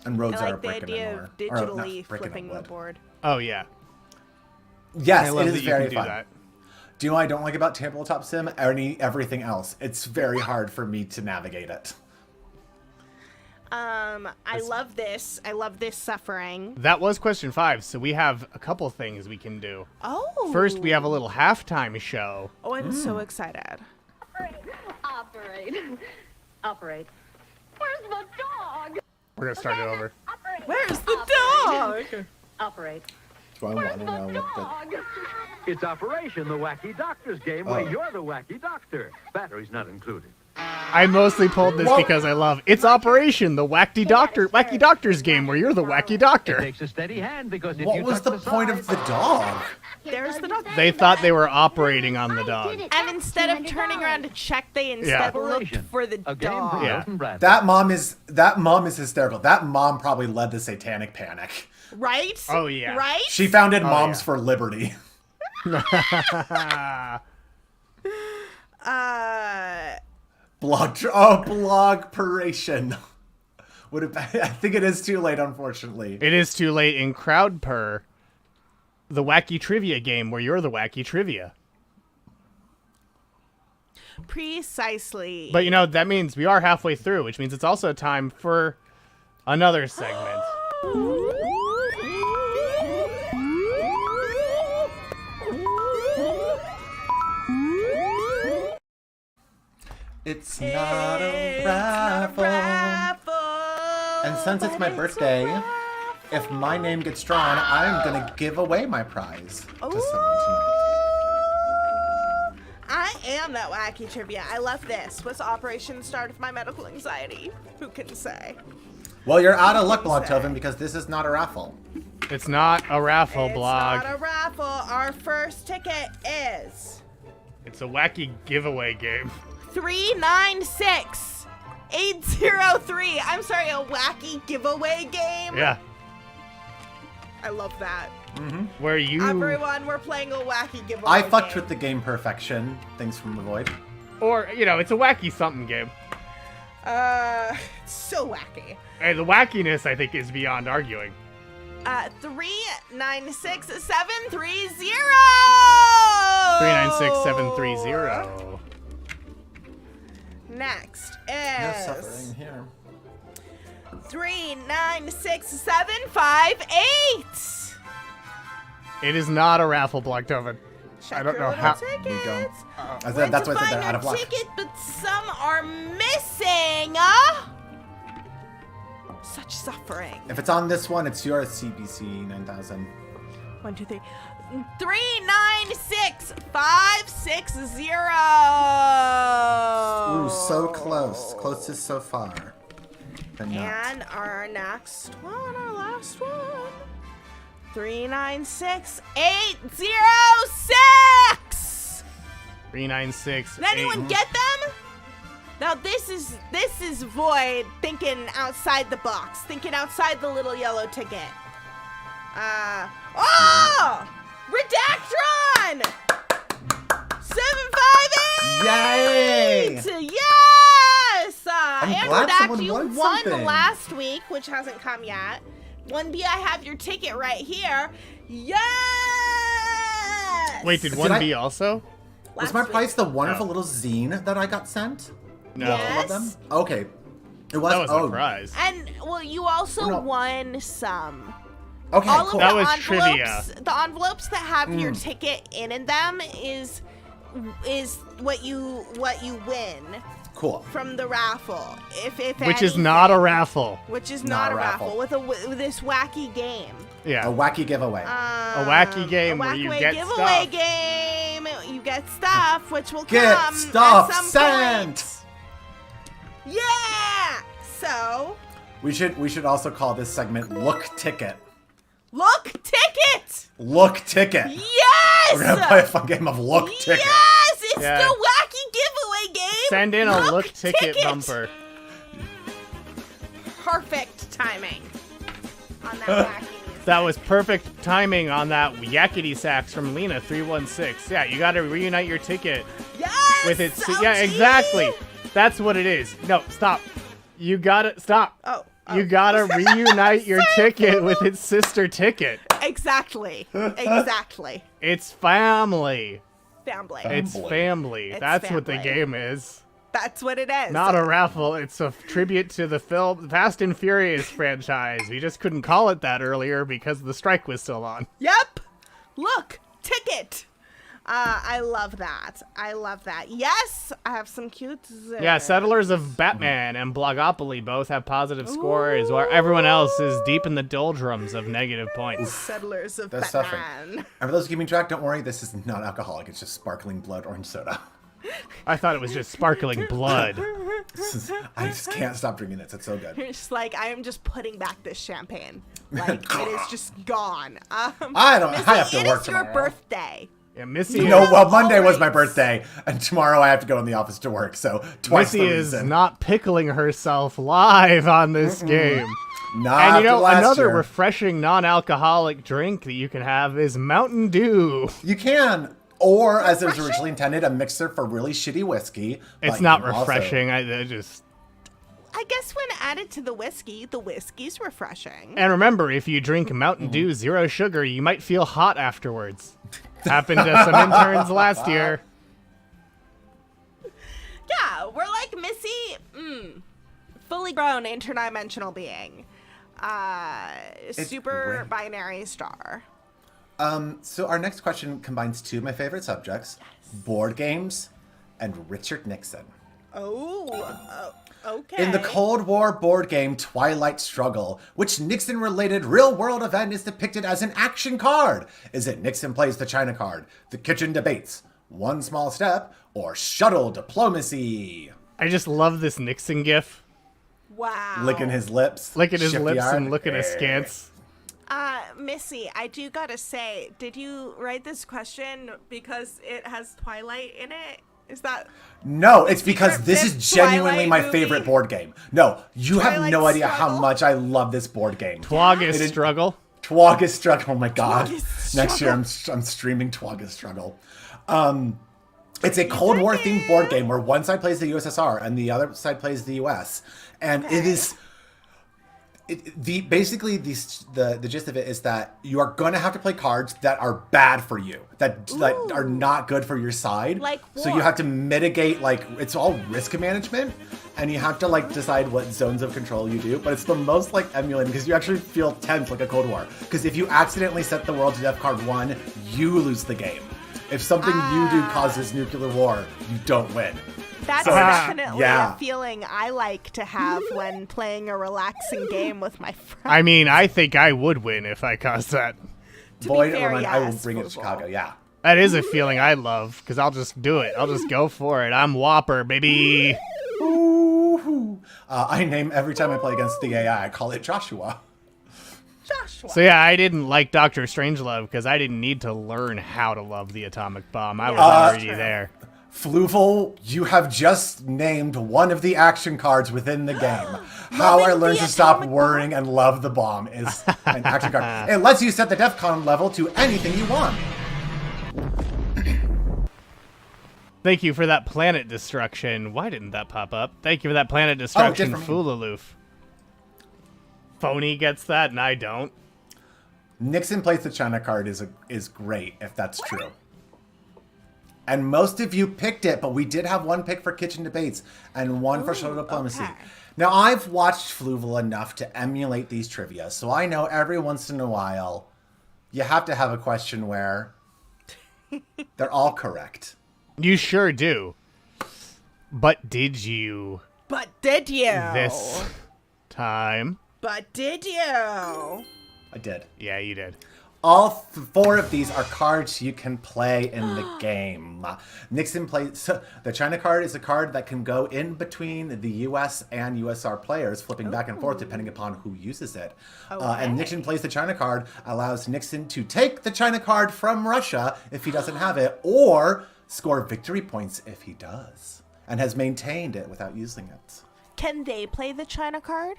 And roads I are a like the brick and idea an ore. of Or, not digitally brick and a flipping the wood. board. Oh, yeah. Yes, I love it that is you very can do fun. that. Do you know what I don't like about Tabletop Sim? Everything else. It's very hard for me to navigate it. I love this. I love this suffering. That was question 5, so we have a couple things we can do. Oh. First, we have a little halftime show. Oh, I'm so excited. Operate. Operate. Where's the dog? We're going to start it over. Operate. Where's the dog? Operate. Do I want to know what Dog. It's Operation the Wacky Doctor's game where you're the wacky doctor. Batteries not included. I mostly pulled this because I love It's Operation, the Wacky Doctor's game where you're the wacky It doctor. takes a steady hand because if What you was touch the point of the dog? There's the dog. They thought they were operating on the dog. And instead of turning around to check, they instead looked Operation, for the a game dog. from Yeah. Milton Bradley. That mom is hysterical. That mom probably led the Satanic Panic. Right? Oh, yeah. Right? She founded Moms yeah. for Liberty. Blogperation. I think it is too late, unfortunately. It is too late in Crowd Purr, the wacky trivia game where you're the wacky trivia. Precisely. But that means we are halfway through, which means it's also time for another segment. It's not a raffle. And since it's my birthday, if my name gets drawn, I'm going to give away my prize to someone tonight. I am that wacky trivia. I love this. Was Operation the start of my medical anxiety? Who can say? Well, you're out of luck, Blogtoven, because this is not a raffle. It's not a raffle, It's blog. not a raffle. Our first ticket is It's a wacky giveaway game. 396-803. I'm sorry, a wacky giveaway game? Yeah. I love that. Where you... Everyone, we're playing a wacky giveaway I fucked game. with the game perfection. Things from the void. Or, it's a wacky something game. So wacky. Hey, the wackiness, I think, is beyond arguing. 396-730. 396-730. Next No is suffering here. 396-758. It is not a raffle, Blogtoven. Check I don't your know little how- tickets. We don't. Went That's to why I said find they're out of your luck. ticket, but some are missing. Such suffering. If it's on this one, it's your CBC 9000. 1, 2, 3. 396-560. Ooh, so close. Closest so far. But not. And our next one, our last one. 396-806. 396. Did anyone get them? Now this is Void thinking outside the box, thinking outside the little yellow ticket. Redactron! 758! Yay! Yes! I'm and glad Redact, someone you won won something. last week, which hasn't come yet. 1B, I have your ticket right here. Yes! Wait, did Did 1B also? Was Last my week. prize the wonderful little zine that I got sent? No. Yes. All of them? Okay. It was. That was a prize. And, well, you also No. won some. Okay, All cool. of That the was envelopes, trivia. the envelopes that have your ticket in them is what you win Cool. from the raffle. If Which is not a raffle. Which is not a raffle with this wacky game. Yeah. A wacky giveaway. A wacky game a where you wacky get giveaway stuff. game. You get stuff, which will Get come stuff at some sent! point. Yeah. So We should also call this segment Look Ticket. look ticket. Look Ticket. Yes. We're gonna play a fun game of look ticket. Yes, it's the wacky giveaway game. Send in a look ticket bumper. Perfect timing on that wacky. That was perfect timing on that yakety sax from Lena 316. Yeah, you got to reunite your ticket Yes. with its. OG. Yeah, exactly. That's what it is. No, stop. You gotta stop. Oh. You gotta reunite your ticket with its sister ticket. Exactly. Exactly. It's family. Family. It's family. It's That's what the family. game is. That's what it is. Not a raffle. It's a tribute to the film Fast and Furious franchise. We just couldn't call it that earlier because the strike was still on. Yep. Look, ticket. I love that. I love that. Yes, I have some cute. Yeah, Settlers of Batman and Blogopoly both have positive scores, while everyone else is deep in the doldrums of negative points. Settlers of That's Batman. And for those keeping track, don't worry, this is not alcoholic. It's just sparkling blood orange soda. I thought it was just sparkling blood. I just can't stop drinking this. It's so good. It's just like I am just putting back this champagne. Like it is just gone. I have to Missy, work it is your tomorrow. birthday. Yeah, Missy. Well, Monday was my Always. birthday, and tomorrow I have to go in the office to work, so twice Missy the is reason. not pickling herself live on this game. Not And after last another year. refreshing non-alcoholic drink that you can have is Mountain Dew. You can. Or, as it was originally intended, a mixer for really shitty whiskey. but It's you not can also- refreshing. I just. I guess when added to the whiskey's refreshing. And remember, if you drink Mountain Dew Zero Sugar, you might feel hot afterwards. Happened to some interns last year. Yeah, we're like Missy, fully grown interdimensional being. Super great. binary star. So our next question combines two of my favorite subjects, board games and Richard Nixon. Okay. In the Cold War board game Twilight Struggle, which Nixon-related real-world event is depicted as an action card? Is it Nixon plays the China card, the kitchen debates, one small step, or shuttle diplomacy? I just love this Nixon gif. Wow. Licking his lips. Licking his shifty lips eyed. and looking askance. Missy, I do gotta say, did you write this question because it has Twilight in it? Is that... No, it's because Secret this Fifth is genuinely Twilight my movie? favorite board game. No, you have Twilight no idea how Struggle? much I love this board game. Twagus Struggle. Twagus Struggle. Oh my god. Twagus Next year I'm streaming Twagus Struggle. It's a Cold War themed board game where one side plays the USSR and the other side plays the US. And it is basically the gist of it is that you are going to have to play cards that are bad for you, that are not good for your side. Like so you what? have to mitigate, like, it's all risk management, and you have to like decide what zones of control you do. But it's the most like emulating because you actually feel tense like a Cold War. Because if you accidentally set the world to death card 1, you lose the game. If something you do causes nuclear war, you don't win. That's So, definitely yeah. a feeling I like to have when playing a relaxing game with my friends. I mean, I think I would win if I caused that. Void fair, or mine, I will yes, bring it to Fluval. Chicago. Yeah. That is a feeling I love, because I'll just do it. I'll just go for it. I'm Whopper, baby. Ooh. I name every time I play against the AI. I call it Joshua. Joshua. So yeah, I didn't like Dr. Strangelove because I didn't need to learn how to love the atomic bomb. I was already true. there. Fluval, you have just named one of the action cards within the game. How I Loving learned the to stop atomic worrying and love the bomb is an action card. It lets you set the DEFCON level to anything you want. Thank you for that planet destruction. Why didn't that pop up? Thank you for that planet destruction, different. Fulaloof. Phony gets that, and I don't. Nixon plays the China card is great, if that's true. And most of you picked it, but we did have one pick for kitchen debates and one for shuttle diplomacy. okay. Now, I've watched Fluval enough to emulate these trivia, so I know every once in a while you have to have a question where they're all correct. You sure do. But did you But did you? this time? But did you? I did. Yeah, you did. All 4 of these are cards you can play in the game. Nixon plays. So the China card is a card that can go in between the U.S. and USR players, flipping back and forth depending upon who uses it. And Nixon plays the China card, allows Nixon to take the China card from Russia if he doesn't have it, or score victory points if he does, and has maintained it without using it. Can they play the China card?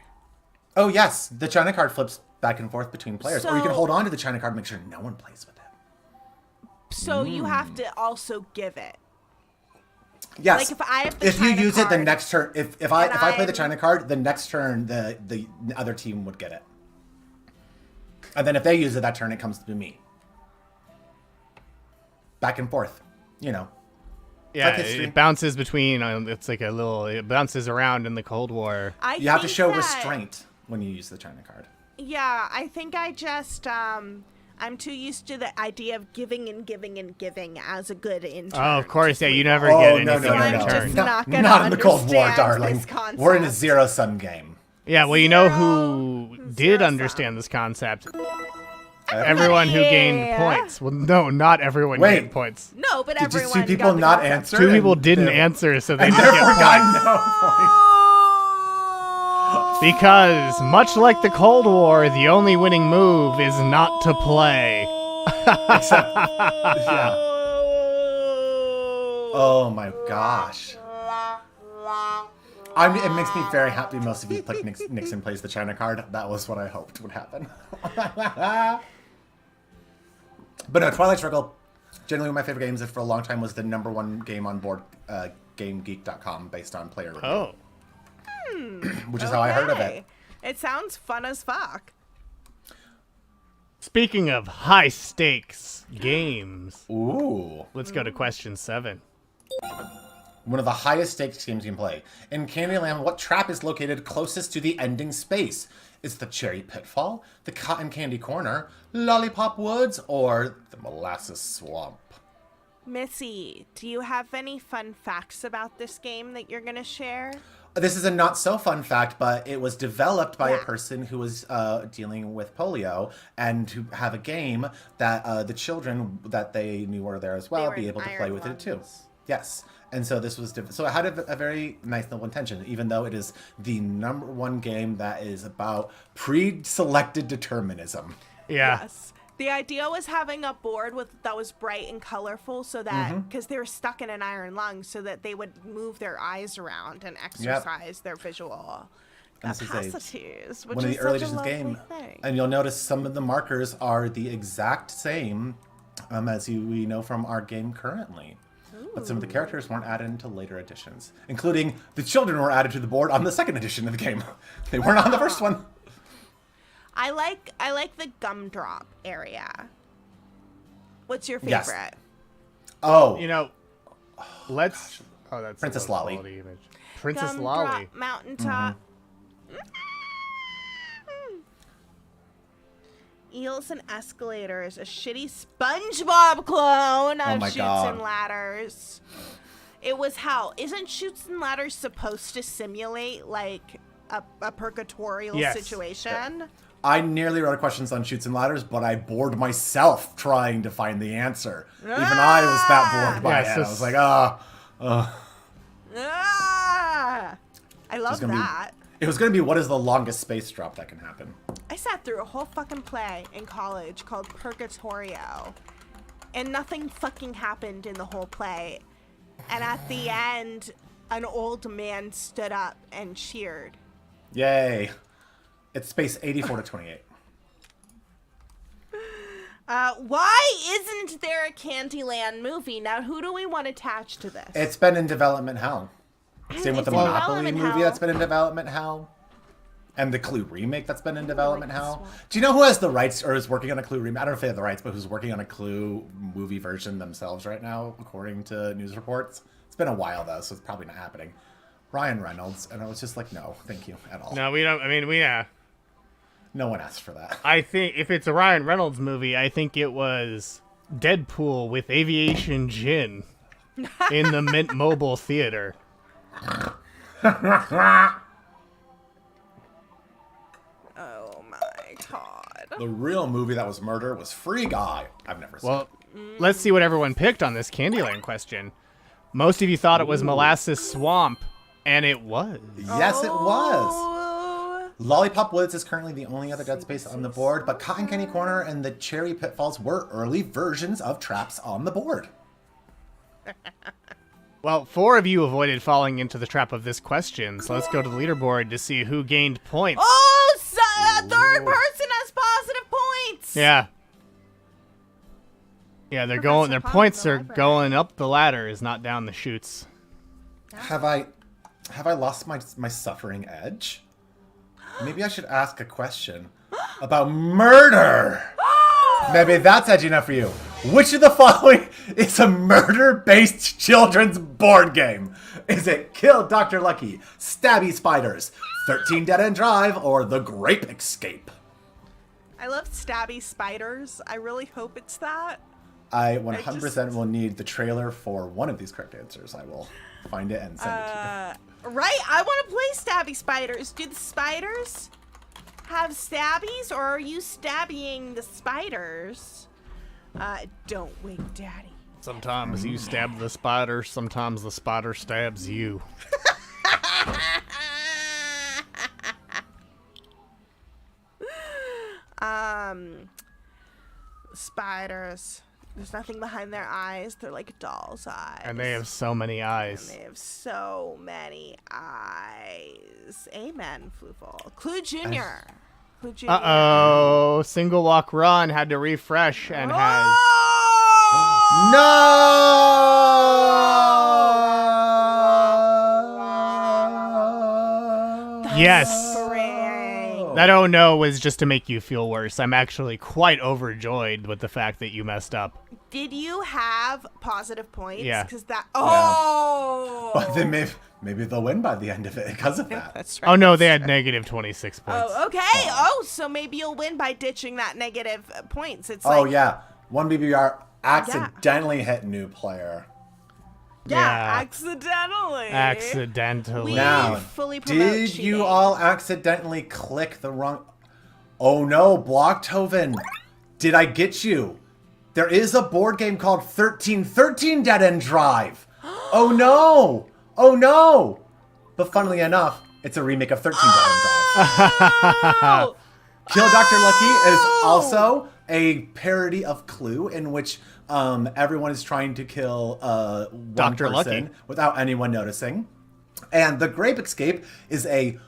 Oh, yes. The China card flips back and forth between players. Or you can hold on to the China card and make sure no one plays with it. So you have to also give it. Yes. Like if I have the if China you use card, it the next turn, if I play the China card, the next turn the other team would get it. And then if they use it that turn, it comes to me. Back and forth, you know. Yeah, like it bounces between. It's like it bounces around in the Cold War. You have to show restraint when you use the China card. Yeah, I think I just I'm too used to the idea of giving and giving and giving as a good intern. Oh, of course, yeah. You never get anything in I'm return. just not in the Cold War, understand darling. this concept. We're in a zero-sum game. Yeah, well, you know who did understand this concept? Everyone who gained points. Well, no, not everyone gained points. No, but Did everyone. just 2 people got the not concept. answer? 2 people didn't answer, so they And didn't therefore get got points. no points. Because, much like the Cold War, the only winning move is not to play. Except, yeah. Oh my gosh. It makes me very happy most of you click Nixon plays the China card. That was what I hoped would happen. But no, Twilight Struggle, generally one of my favorite games for a long time, was the #1 game on board, GameGeek.com, based on player review. Oh. Which is how I heard of it. It sounds fun as fuck. Speaking of high stakes games, Ooh. let's go to question 7. One of the highest stakes games you can play. In Candyland, what trap is located closest to the ending space? Is the Cherry Pitfall, the Cotton Candy Corner, Lollipop Woods, or the Molasses Swamp? Missy, do you have any fun facts about this game that you're going to share? This is a not so fun fact, but it was developed by a person who was dealing with polio, and to have a game that the children that they knew were there as well be able to play with it too. Yes. And so this was so it had a very nice noble intention, even though it is the #1 game that is about pre-selected determinism. Yeah. Yes. The idea was having a board that was bright and colorful, so that because they were stuck in an iron lung, so that they would move their eyes around and exercise their visual capacities. Which one of is the early such a editions game, thing. and you'll notice some of the markers are the exact same as we know from our game currently. But some of the characters weren't added until later editions, including the children were added to the board on the 2nd edition of the game. They weren't on the first one. I like the gumdrop area. What's your favorite? Yes. Oh, You know, let's... Oh, that's Princess a low Lolly. quality image. Princess Gumdrop Lolly. Mountaintop. Eels and Escalators, a shitty SpongeBob clone of my Chutes God. and Ladders. It was isn't Chutes and Ladders supposed to simulate like a purgatorial situation? I nearly wrote questions on Chutes and Ladders, but I bored myself trying to find the answer. Even I was that bored by it. I was like, I love that. It was going to be what is the longest space drop that can happen. I sat through a whole fucking play in college called Purgatorio, and nothing fucking happened in the whole play. And at the end, an old man stood up and cheered. Yay. It's space 84 to 28. Why isn't there a Candyland movie? Now, who do we want attached to this? It's been in development hell. Same with the It's in Monopoly development movie hell. that's been in development hell. And the Clue remake that's been in development hell. Do you know who has the rights or is working on a Clue remake? I don't know if they have the rights, but who's working on a Clue movie version themselves right now, according to news reports? It's been a while, though, so it's probably not happening. Ryan Reynolds. And I was just like, no, thank you at all. No, we don't. I mean, No one asked for that. I think if it's a Ryan Reynolds movie, I think it was Deadpool with Aviation Gin in the Mint Mobile Theater. Oh my god. The real movie that was murder was Free Guy. I've never seen it. Let's see what everyone picked on this Candyland question. Most of you thought it was Molasses Swamp, and it was. Yes, it was. Lollipop Woods is currently the only other Dead Space on the board, but Cotton Candy Corner and the Cherry Pitfalls were early versions of traps on the board. Well, 4 of you avoided falling into the trap of this question, so let's go to the leaderboard to see who gained points. Oh, so a third person has positive points. Yeah. Yeah, they're going. Their points are going up the ladders, not down the chutes. Have I lost my suffering edge? Maybe I should ask a question about murder. Maybe that's edgy enough for you. Which of the following is a murder-based children's board game? Is it Kill Dr. Lucky, Stabby Spiders, 13 Dead End Drive, or The Grape Escape? I love Stabby Spiders. I really hope it's that. I 100% will need the trailer for one of these correct answers. I will find it and send it to you. Right? I want to play Stabby Spiders. Do the spiders have stabbies, or are you stabbying the spiders? Don't wake Daddy. Sometimes you stab the spider, sometimes the spider stabs you. Spiders. There's nothing behind their eyes. They're like doll's eyes. And they have so many eyes. And they have so many eyes. Amen, Fluval. Clue Junior. Clue Junior. Uh-oh. Single Walk Run had to refresh and has... No! Yes. That oh no was just to make you feel worse. I'm actually quite overjoyed with the fact that you messed up. Did you have positive points? Yeah. Because that. Oh. Yeah. But then maybe they'll win by the end of it because of that. That's right. Oh no, they had negative 26 points. Oh, okay. Oh, so maybe you'll win by ditching that negative points. It's Oh like. yeah, one BBR accidentally hit new player. Yeah, accidentally. Accidentally. We Now, fully promote did cheating. you all accidentally click the wrong... Oh no, Blocktoven. Did I get you? There is a board game called 1313 Dead End Drive. Oh no. Oh no. But funnily enough, it's a remake of 13 Dead End Drive. Kill Dr. Lucky is also a parody of Clue in which everyone is trying to kill one Dr. person Lucky without anyone noticing. And The Grape Escape is a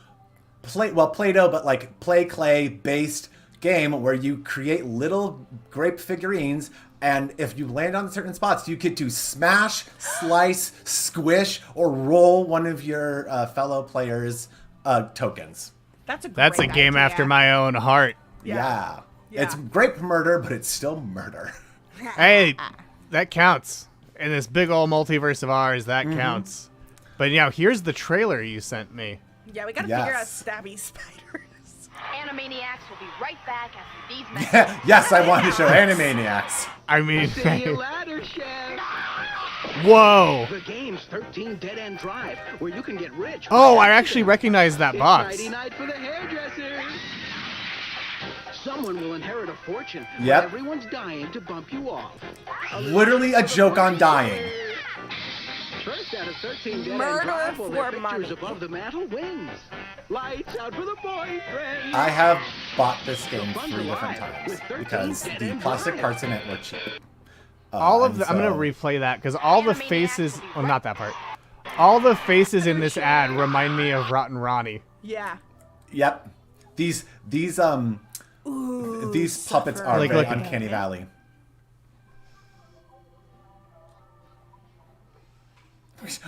Play-Doh, but like Play Clay based game where you create little grape figurines, and if you land on certain spots, you get to smash, slice, squish, or roll one of your fellow players' tokens. That's a game idea. after my own heart. Yeah. It's grape murder, but it's still murder. Hey, that counts. In this big old multiverse of ours, that counts. But now, here's the trailer you sent me. Yeah, we gotta figure out Stabby Spiders. Animaniacs will be right back after these messages. Yes, I wanted to show Animaniacs. I mean... See you later, Chef. Whoa! The game's 13 Dead End Drive, where you can get rich. Oh, I actually recognize that box. It's Friday night for the hairdresser. Someone will inherit a fortune. Yep. Everyone's dying to bump you off. Literally a joke on dying. First out of 13 Dead End Murder Drive, well, their for pictures money. above the mantle wins. Lights out for the boyfriend. I have bought this game 3 different times because the plastic parts in it were cheap. All of the, I'm gonna replay that because all the faces, well, not that part. All the faces in this ad remind me of Rotten Ronnie. Yeah. Yep. These puppets are Like, very look- Uncanny Valley.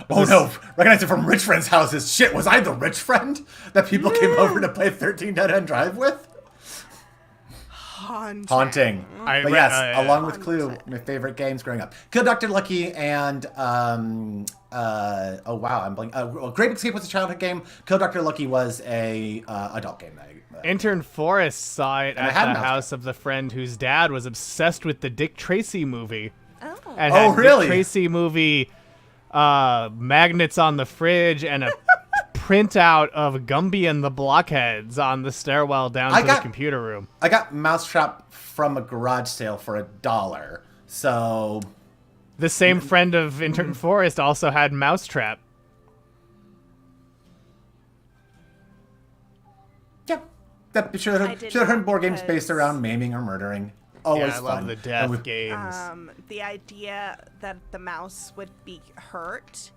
Oh no! Recognize it from rich friends' houses. Shit, was I the rich friend that people came over to play 13 Dead End Drive with? Haunting. But yes, along with Clue, my favorite games growing up. Kill Dr. Lucky and oh wow, I'm blanking. Well, Grape Escape was a childhood game. Kill Dr. Lucky was a adult game. Intern Forrest saw it And I at had the mouse house of the friend whose dad was obsessed with the Dick Tracy movie. Oh. And Oh, had really? Dick Tracy movie magnets on the fridge and a printout of Gumby and the Blockheads on the stairwell down to the computer room. I got Mousetrap from a garage sale for $1. So the same friend of Intern Forrest also had Mousetrap. Yeah, that should have heard board games based around maiming or murdering. Always fun. I love the death games. The idea that the mouse would be hurt,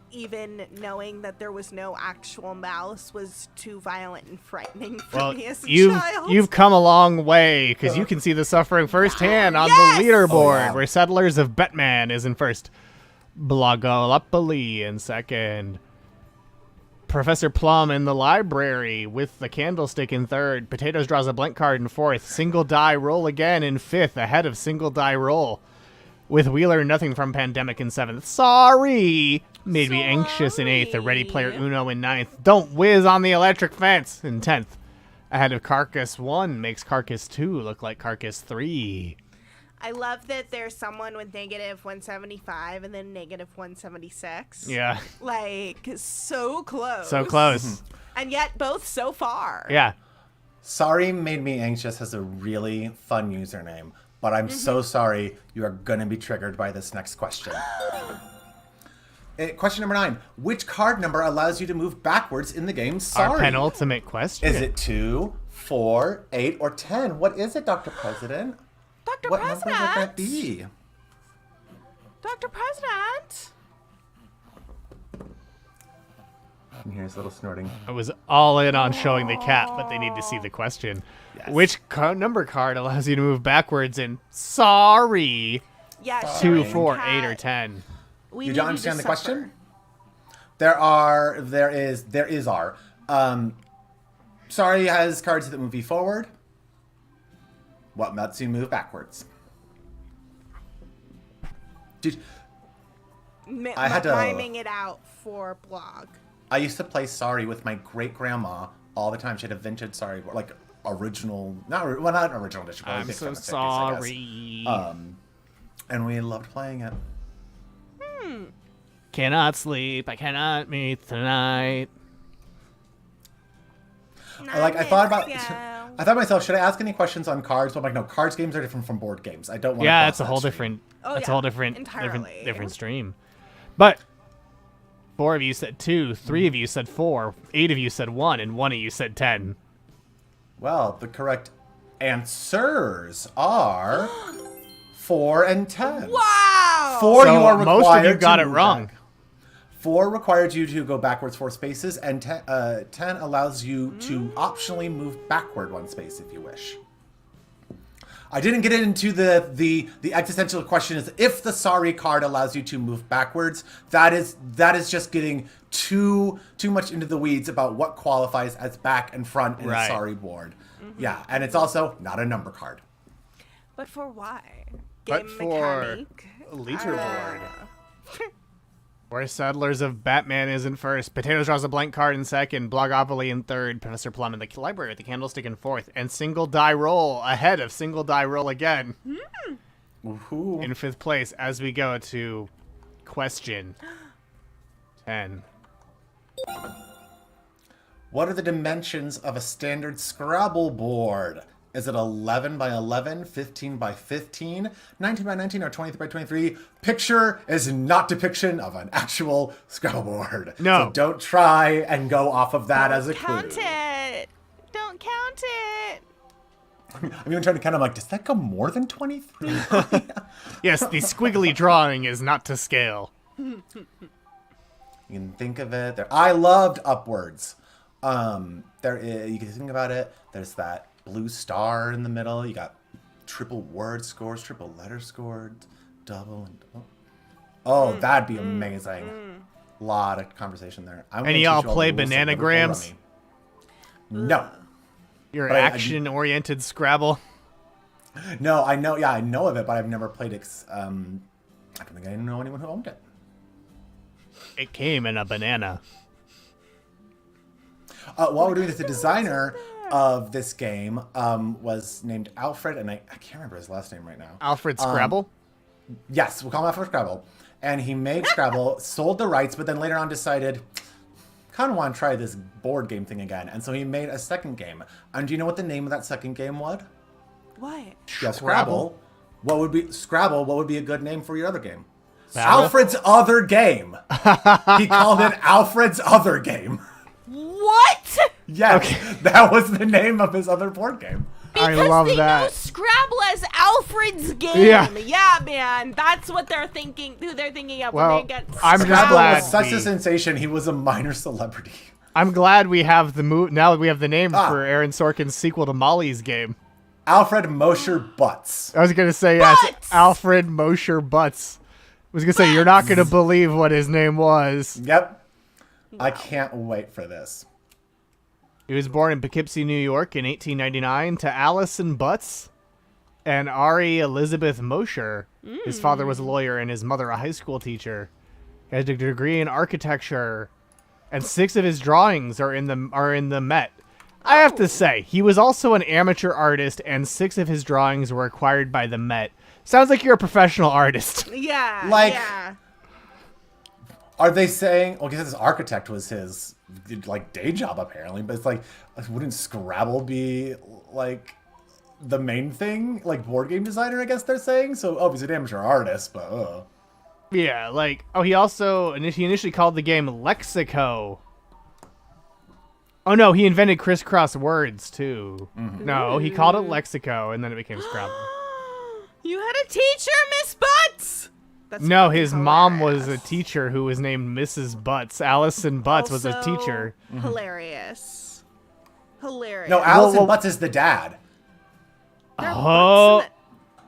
even knowing that there was no actual mouse, was too violent and frightening for me as a child. You've come a long way, because you can see the suffering firsthand on the leaderboard, where Settlers of Batman is in first, Blogolopoli in second, Professor Plum in the library with the candlestick in third, Potatoes draws a blank card in fourth, Single Die Roll again in fifth, ahead of Single Die Roll, with Wheeler Nothing from Pandemic in seventh. Sorry! Made me anxious in eighth, a Ready Player Uno in ninth, Don't Whiz on the Electric Fence in 10th. Ahead of Carcass 1 makes Carcass 2 look like Carcass 3. I love that there's someone with negative 175 and then negative 176. Yeah. Like, so close. So close. And yet both so far. Yeah. Sorry Made Me Anxious has a really fun username, but I'm so sorry you are going to be triggered by this next question. Question number 9. Which card number allows you to move backwards in the game? Sorry. Our penultimate question. Is it 2, 4, 8, or 10? What is it, Dr. President? Dr. What President? number would that be? Dr. President? And here's a little snorting. I was all in on showing the cat, but they need to see the question. Yes. Which number card allows you to move backwards in sorry? Yeah, 2, 4, 8, or 10. You don't understand the question? There is R. Sorry has cards that move you forward. What lets you move backwards? I had to miming it out for blog. I used to play Sorry with my great grandma all the time. She had a vintage Sorry board, like original, not original edition. I'm so sorry. And we loved playing it. Cannot sleep. I cannot meet tonight. I thought to myself, should I ask any questions on cards? But I'm like, no, cards games are different from board games. I don't want to. Yeah, it's a whole different. Oh, it's yeah, a whole different, entirely. different stream. But 4 of you said 2, 3 of you said 4, 8 of you said 1, and 1 of you said 10. Well, the correct answers are 4 and 10. Wow! 4 So you are required. Most of you got to it move wrong. back. 4 requires you to go backwards 4 spaces, and 10 allows you to optionally move backward 1 space if you wish. I didn't get into the existential question is if the sorry card allows you to move backwards. That is just getting too much into the weeds about what qualifies as back and front in a sorry board. Yeah, and it's also not a number card. But for why? But Game for mechanic? leaderboard. Where Settlers of Batman is in first, Potatoes draws a blank card in second, Blogopoly in third, Professor Plum in the library with the candlestick in fourth, and Single Die Roll ahead of Single Die Roll again in fifth place as we go to question 10. What are the dimensions of a standard Scrabble board? Is it 11 by 11, 15 by 15, 19 by 19, or 23 by 23? Picture is not depiction of an actual Scrabble board. No. So don't try and go off of that as a clue. Count it. Don't count it. I'm even trying to count. I'm like, does that go more than 23? Yes, the squiggly drawing is not to scale. You can think of it. I loved Upwards. There is, you can think about it. There's that blue star in the middle. You got triple word scores, triple letter scored, double and double. Oh, that'd be amazing. A lot of conversation there. And y'all play Bananagrams? No. Your action-oriented Scrabble? No, I know. Yeah, I know of it, but I've never played it. I don't think I know anyone who owned it. It came in a banana. While we're doing this, the designer of this game was named Alfred, and I can't remember his last name right now. Alfred Scrabble? Yes, we'll call him Alfred Scrabble. And he made Scrabble, sold the rights, but then later on decided, kind of want to try this board game thing again. And so he made a second game. And do you know what the name of that second game was? What? Yeah, Scrabble. What would be a good name for your other game? Battle? Alfred's Other Game. He called it Alfred's Other Game. What? Yes, that was the name of his other board game. Because I love they that. know Scrabble as Alfred's game. Yeah, man. That's what they're thinking. Who they're thinking of Well, when they get I'm just Scrabble glad was such a sensation. He was a minor celebrity. I'm glad we have now we have the name for Aaron Sorkin's sequel to Molly's game. Alfred Mosher Butts. I was gonna say yes, Alfred Mosher Butts. I was gonna say you're not gonna believe what his name was. Yep. I can't wait for this. He was born in Poughkeepsie, New York in 1899 to Allison Butts and Ari Elizabeth Mosher. His father was a lawyer and his mother a high school teacher. He had a degree in architecture, and 6 of his drawings are in the Met. I have to say, he was also an amateur artist, and 6 of his drawings were acquired by the Met. Sounds like you're a professional artist. Yeah. Like, yeah. Are they saying? Well, because his architect was his day job apparently, but it's like, wouldn't Scrabble be like the main thing? Like board game designer, I guess they're saying. So, he's an amateur artist, but Yeah, he initially called the game Lexico. Oh no, he invented crisscross words too. Mm-hmm. No, he called it Lexico, and then it became Scrabble. You had a teacher, Miss Butts. That's no, his hilarious. mom was a teacher who was named Mrs. Butts. Allison Butts was a teacher. Hilarious. Hilarious. no, Allison Butts is the dad. Oh.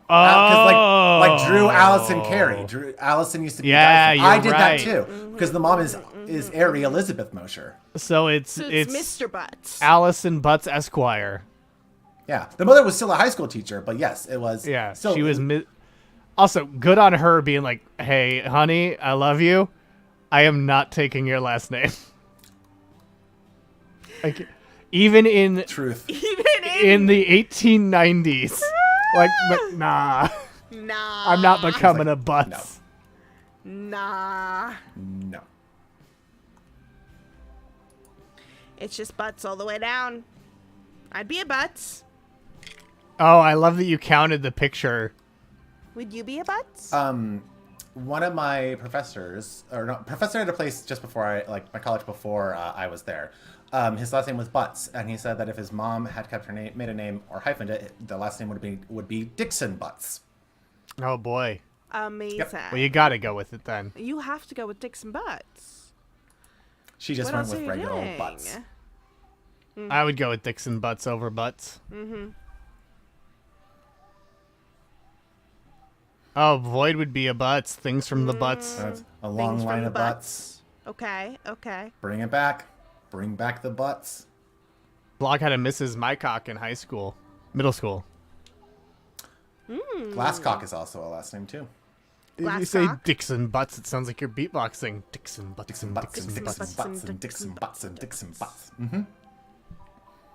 Because like Drew Allison Carey. Allison used to be. Yeah, I did right. that too. Because the mom is Ari Elizabeth Mosher. So it's Mr. Butts. Allison Butts Esquire. Yeah, the mother was still a high school teacher, but yes, it was. Yeah, still, she was. Also, good on her being like, "Hey, honey, I love you. I am not taking your last name." Like, even in truth, in the 1890s, but nah, I'm not becoming a Butts. Nah. No. It's just Butts all the way down. I'd be a Butts. Oh, I love that you counted the picture. Would you be a Butts? One of my professors at a place just before my college before I was there. His last name was Butts, and he said that if his mom had kept her name, made a name or hyphened it, the last name would be Dixon Butts. Oh boy. Amazing. Yep. Well, you gotta go with it then. You have to go with Dixon Butts. She just What went else with are you regular old doing? Butts. I would go with Dixon Butts over Butts. Mm-hmm. Oh, Void would be a Butts. Things from the Butts. That's a long line of butts. Okay. Bring it back. Bring back the butts. Block had a Mrs. Mycock in middle school. Glasscock is also a last name too. If you say Dixon Butts, it sounds like you're beatboxing. Dixon Butts. Dixon Butts and Dixon Butts and Dixon Butts and Dixon Butts. Mm-hmm.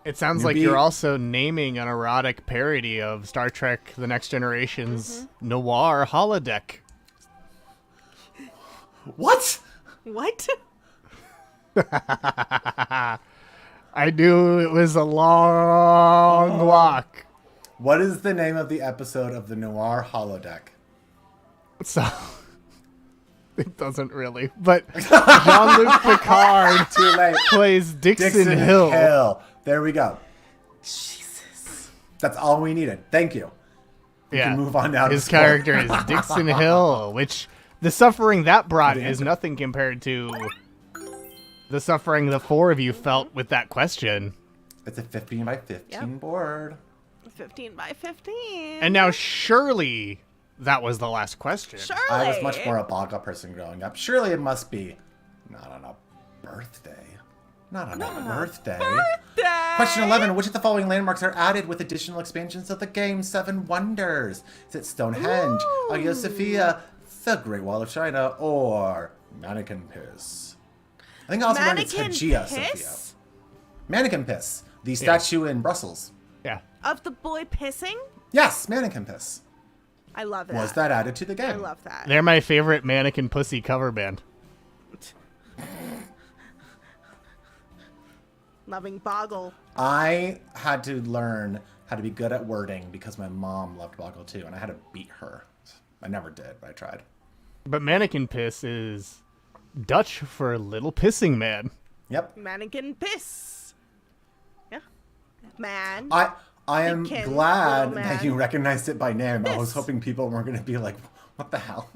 It sounds like you're also naming an erotic parody of Star Trek The Next Generation's noir holodeck. What? What? I knew it was a long walk. What is the name of the episode of the noir holodeck? So, it doesn't really. But Jean-Luc Picard Too late. plays Dixon Hill. There we go. Jesus. That's all we needed. Thank you. We can move on now. His character is Dixon Hill, which the suffering that brought is nothing compared to the suffering the 4 of you felt with that question. It's a 15 by 15 board. 15 by 15. And now surely that was the last question. Surely. I was much more a Baga person growing up. Surely it must be not on a birthday. Not on a birthday. Question 11. Which of the following landmarks are added with additional expansions of the game Seven Wonders? Is it Stonehenge, Hagia Sophia, the Great Wall of China, or Mannequin Piss? I think I also learned it's Hagia Sophia. Mannequin Piss, the statue in Brussels. Yeah. Of the boy pissing? Yes, Mannequin Piss. I love that. Was that added to the game? I love that. They're my favorite Mannequin Pussy cover band. Loving Boggle. I had to learn how to be good at wording because my mom loved Boggle too, and I had to beat her. I never did, but I tried. But Mannequin Piss is Dutch for little pissing man. Yep. Mannequin Piss. Yeah. Man. I am glad man. that you recognized it by name. Piss. I was hoping people weren't going to be like, what the hell?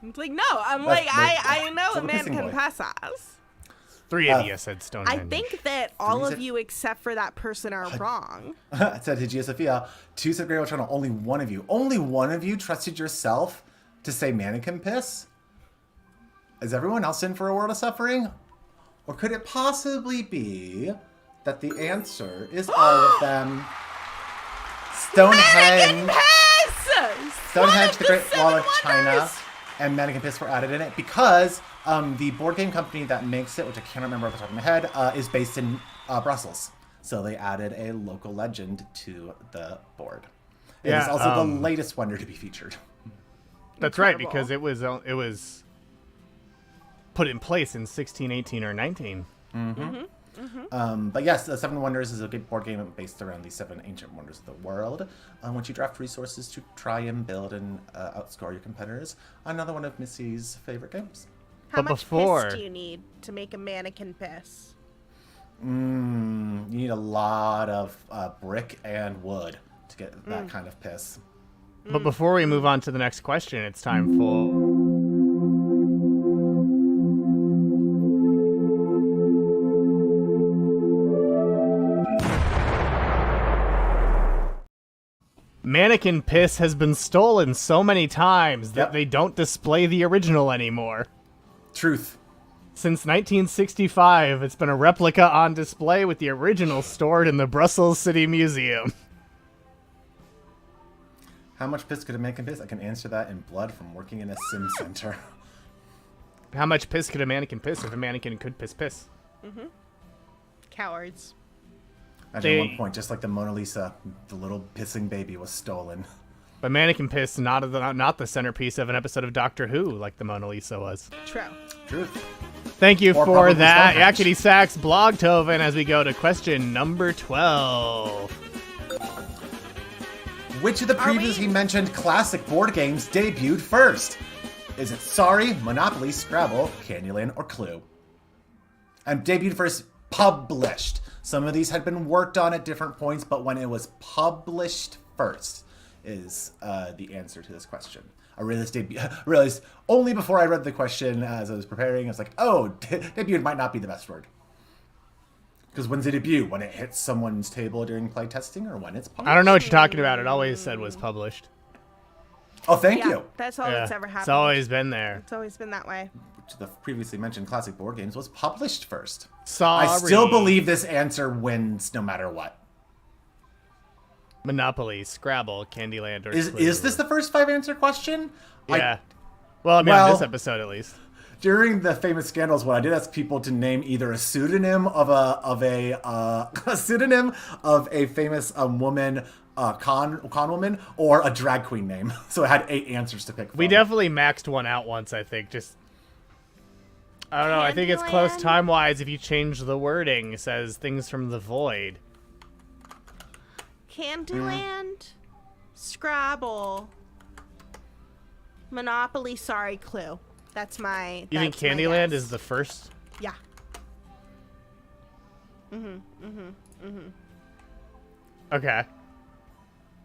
It's like, no, I know a man can pass us. 3 of you said Stonehenge. I think that all of you except for that person are wrong. It said Hagia Sophia. 2 said Great Channel. Only one of you trusted yourself to say mannequin piss? Is everyone else in for a world of suffering? Or could it possibly be that the answer is all of them? Stonehenge. Stonehenge, the Great Wall of China, and Mannequin Piss were added in it because the board game company that makes it, which I can't remember off the top of my head, is based in Brussels. So they added a local legend to the board. It is also the latest wonder to be featured. That's right, because it was put in place in 16, 18, or 19. But yes, the Seven Wonders is a good board game based around the 7 ancient wonders of the world. Once you draft resources to try and build and outscore your competitors, another one of Missi's favorite games. How much piss do you need to make a mannequin piss? You need a lot of brick and wood to get that kind of piss. But before we move on to the next question, it's time for... Mannequin Piss has been stolen so many times that they don't display the original anymore. Truth. Since 1965, it's been a replica on display with the original stored in the Brussels City Museum. How much piss could a mannequin piss? I can answer that in blood from working in a sim center. How much piss could a mannequin piss if a mannequin could piss? Cowards. At one point, just like the Mona Lisa, the little pissing baby was stolen. But mannequin piss, not the centerpiece of an episode of Doctor Who, like the Mona Lisa was. True. Truth. Thank you for that, Yakety Sax Blogtoven, as we go to question number 12. Which of the previously mentioned classic board games debuted first? Is it Sorry, Monopoly, Scrabble, Candyland, or Clue? And debuted first, published. Some of these had been worked on at different points, but when it was published first is the answer to this question. I realized only before I read the question as I was preparing, I was like, oh, debuted might not be the best word. Because when's it debut? When it hits someone's table during playtesting, or when it's published? I don't know what you're talking about. It always said was published. Oh, thank you. That's all that's ever happened. It's always been there. It's always been that way. The previously mentioned classic board games was published first. Sorry. I still believe this answer wins no matter what. Monopoly, Scrabble, Candyland, or Clue. Is this the first 5 answer question? Yeah. On this episode at least. During the famous scandals, what I did ask people to name either a pseudonym of a pseudonym of a famous woman, con woman, or a drag queen name. So I had 8 answers to pick from. We definitely maxed one out once, I think. I don't know. I think it's close time-wise if you change the wording. It says things from the void. Candyland, Scrabble, Monopoly, Sorry, Clue. That's my. You think Candyland is the first? Yeah. Okay.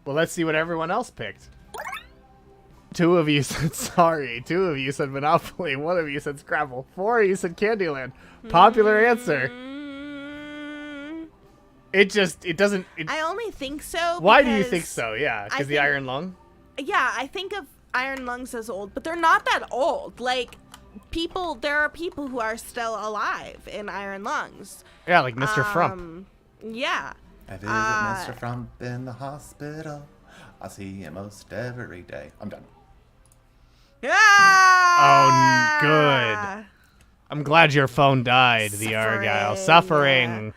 Well, let's see what everyone else picked. 2 of you said Sorry. 2 of you said Monopoly. 1 of you said Scrabble. 4 of you said Candyland. Popular answer. It doesn't... I only think so. Why do you think so? Yeah, because the Iron Lung? Yeah, I think of Iron Lungs as old, but they're not that old. Like, there are people who are still alive in Iron Lungs. Yeah, like Mr. Frump. Yeah. I visit Mr. Frump in the hospital. I see him most every day. I'm done. Oh, good. I'm glad your phone died, the Argyle. Suffering.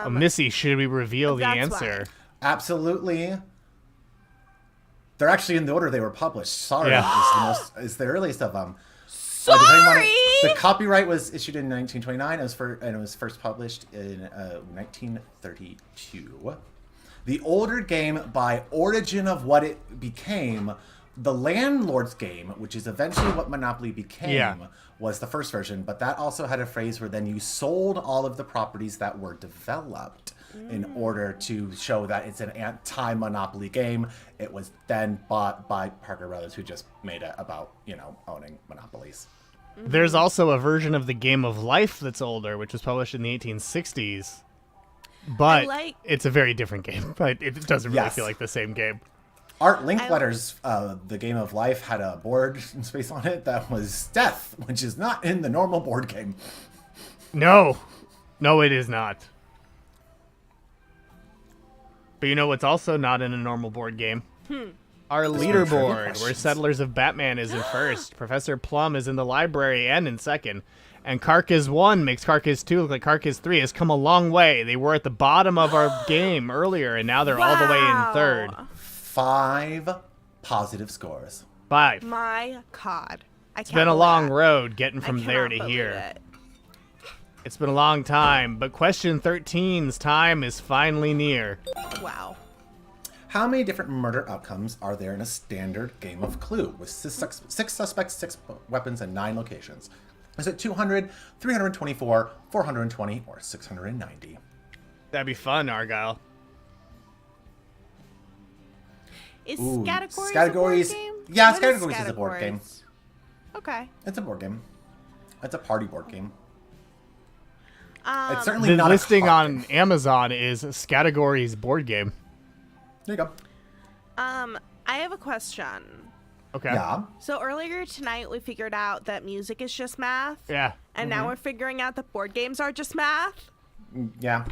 Missi, should we reveal the answer? Why. Absolutely. They're actually in the order they were published. Sorry is the earliest of them. Sorry! The copyright was issued in 1929. It was first published in 1932. The older game, by origin of what it became, the Landlord's Game, which is eventually what Monopoly became, was the first version. But that also had a phrase where then you sold all of the properties that were developed in order to show that it's an anti-Monopoly game. It was then bought by Parker Brothers, who just made it about, owning monopolies. There's also a version of the Game of Life that's older, which was published in the 1860s. But it's a very different game. But it doesn't really feel like the same game. Art Linkletter's The Game of Life had a board space on it that was Death, which is not in the normal board game. No, it is not. But you know what's also not in a normal board game? Our leaderboard, where Settlers of Batman is in first. Professor Plum is in the library and in second. And Carcass 1 makes Carcass 2 look like Carcass 3 has come a long way. They were at the bottom of our game earlier, and now they're all the way in third. 5 positive scores. 5. My God. It's been a long road getting from there to here. It's been a long time, but question 13's time is finally near. Wow. How many different murder outcomes are there in a standard game of Clue with 6 suspects, 6 weapons, and 9 locations? Is it 200, 324, 420, or 690? That'd be fun, Argyle. Is Categories a board game? Yeah, Categories is a board game. Okay. It's a board game. It's a party board game. It's The certainly not listing a on Amazon is Categories board game. There you go. I have a question. Okay. Yeah. So earlier tonight we figured out that music is just math. Yeah. And now we're figuring out that board games are just math. Yeah.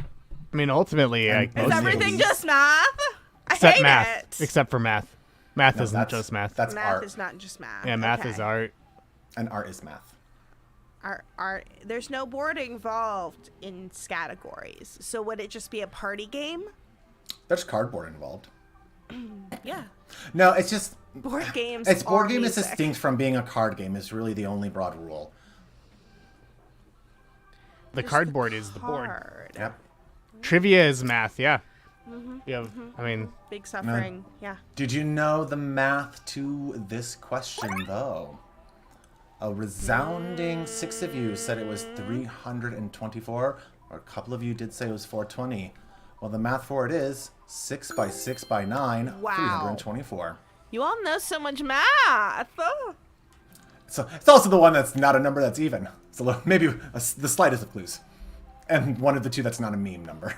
I mean, ultimately, And Is everything just math? I except hate math. it. Except for math. Math No, isn't just math. That's Math art. is not just math. Yeah, math Okay. is art. And art is math. Art. There's no board involved in Categories. So would it just be a party game? There's cardboard involved. Yeah. No, it's just Board games. It's board are game music. is distinct from being a card game is really the only broad rule. The cardboard is the board. Card. Yep. Trivia is math, yeah. Yeah, I mean, Big suffering. Yeah. Did you know the math to this question though? A resounding 6 of you said it was 324, or a couple of you did say it was 420. Well, the math for it is 6 by 6 by 9, Wow. 324. You all know so much math. Oh. So it's also the one that's not a number that's even. So maybe the slightest of clues. And one of the two that's not a meme number.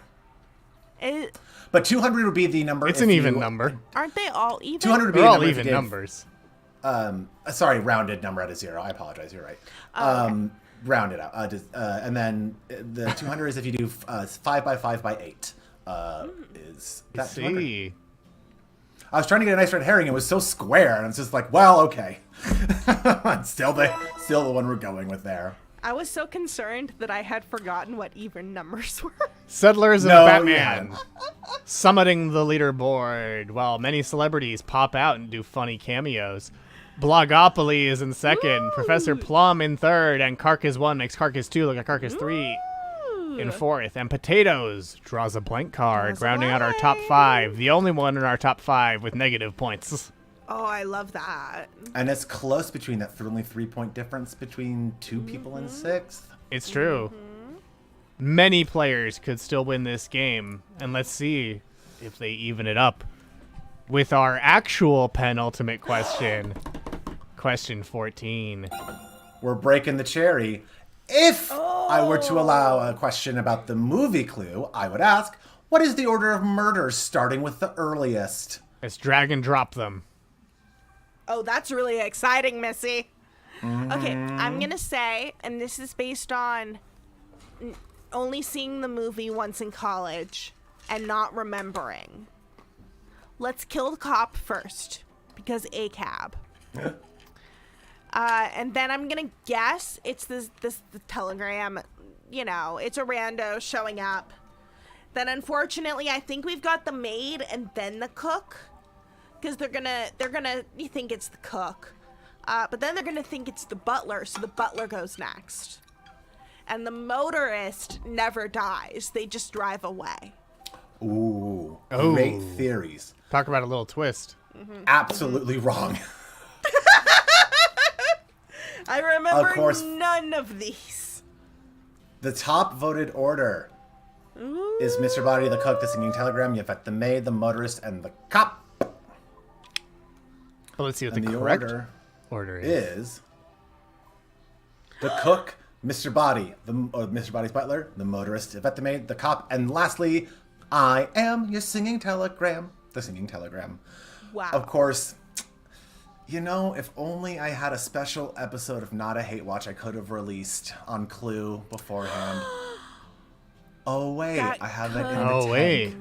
But 200 would be the number. it's an even number. Aren't they all even? 200 would be They're the all number if you even gave- numbers. Sorry, rounded number out of 0. I apologize. You're right. Round it out. And then the 200 is if you do 5 by 5 by 8. Is that 200? See. I was trying to get a nice red herring. It was so square, and it's just like, well, okay. still the one we're going with there. I was so concerned that I had forgotten what even numbers were. Settlers of No, Batman. yeah. Summiting the leaderboard while many celebrities pop out and do funny cameos. Blogopoly is in second, Woo! Professor Plum in third, and Carcass 1 makes Carcass 2 look like Carcass 3 in fourth. And Potatoes draws a blank card, Draws a rounding out our blank. top 5. The only one in our top 5 with negative points. Oh, I love that. And it's close between that only 3-point difference between 2 people in 6th. It's true. Many players could still win this game, and let's see if they even it up with our actual penultimate question. Question 14. We're breaking the cherry. If I were to allow a question about the movie Clue, I would ask, what is the order of murders starting with the earliest? Let's drag and drop them. Oh, that's really exciting, Missy. Okay, I'm going to say, and this is based on only seeing the movie once in college and not remembering. Let's kill the cop first, because ACAB. And then I'm going to guess it's the telegram, it's a rando showing up. Then unfortunately, I think we've got the maid and then the cook. Because they're gonna you think it's the cook. But then they're going to think it's the butler, so the butler goes next. And the motorist never dies. They just drive away. Ooh, great theories. Talk about a little twist. Absolutely wrong. I remember Of course. none of these. The top voted order is Mr. Body, the cook, the singing telegram, Yvette the maid, the motorist, and the cop. Well, let's see what And the the correct order order is. the cook, Mr. Body, Mr. Body's butler, the motorist, Yvette the maid, the cop, and lastly, I am your singing telegram. The singing telegram. Wow. Of course, you know, if only I had a special episode of Not a Hate Watch I could have released on Clue beforehand. Oh, wait. That I have it in the Oh, tank. wait.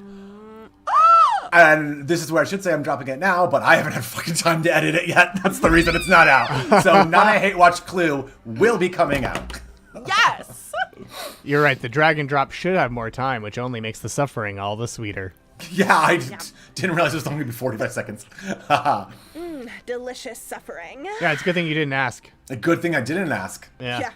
And this is where I should say I'm dropping it now, but I haven't had fucking time to edit it yet. That's the reason it's not out. So Not a Hate Watch Clue will be coming out. Yes. You're right. The drag and drop should have more time, which only makes the suffering all the sweeter. Yeah, I didn't realize it was only going to be 45 seconds. Delicious suffering. Yeah, it's a good thing you didn't ask. A good thing I didn't ask. Yeah.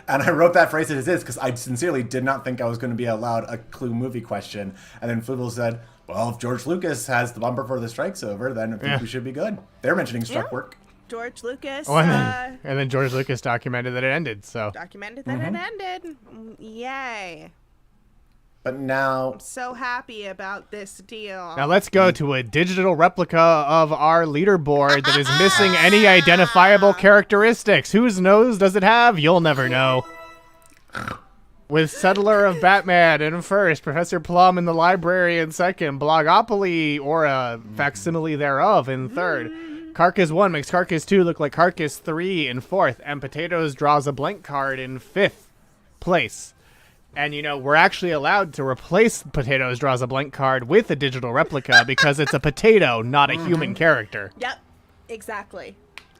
And I wrote that phrase as is because I sincerely did not think I was going to be allowed a Clue movie question. And then Fluval said, well, if George Lucas has the bumper for the strike's over, then I think we should be good. They're mentioning struck work. George Lucas Oh, and then George Lucas documented that it ended, so. documented that it ended. Yay. But now, So happy about this deal. Now let's go to a digital replica of our leaderboard that is missing any identifiable characteristics. Whose nose does it have? You'll never know. With Settler of Batman in first, Professor Plum in the library in second, Blogopoly or a facsimile thereof in third. Carcass 1 makes Carcass 2 look like Carcass 3 in fourth, and Potatoes draws a blank card in fifth place. And, you know, we're actually allowed to replace Potatoes draws a blank card with a digital replica because it's a potato, not a human character. Yep, exactly.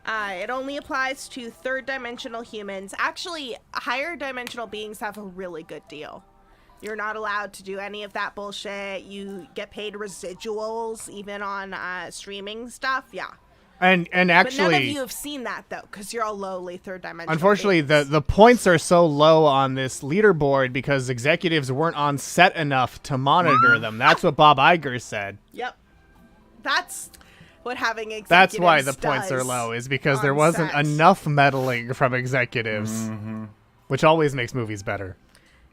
It only applies to third-dimensional humans. Actually, higher dimensional beings have a really good deal. You're not allowed to do any of that bullshit. You get paid residuals, even on streaming stuff. Yeah. And actually, but none of you have seen that, though, because you're all lowly third-dimensional unfortunately, beings. the points are so low on this leaderboard because executives weren't on set enough to monitor them. That's what Bob Iger said. Yep. That's what having executives That's why the points does are low, is because on there wasn't set. enough meddling from executives, which always makes movies better.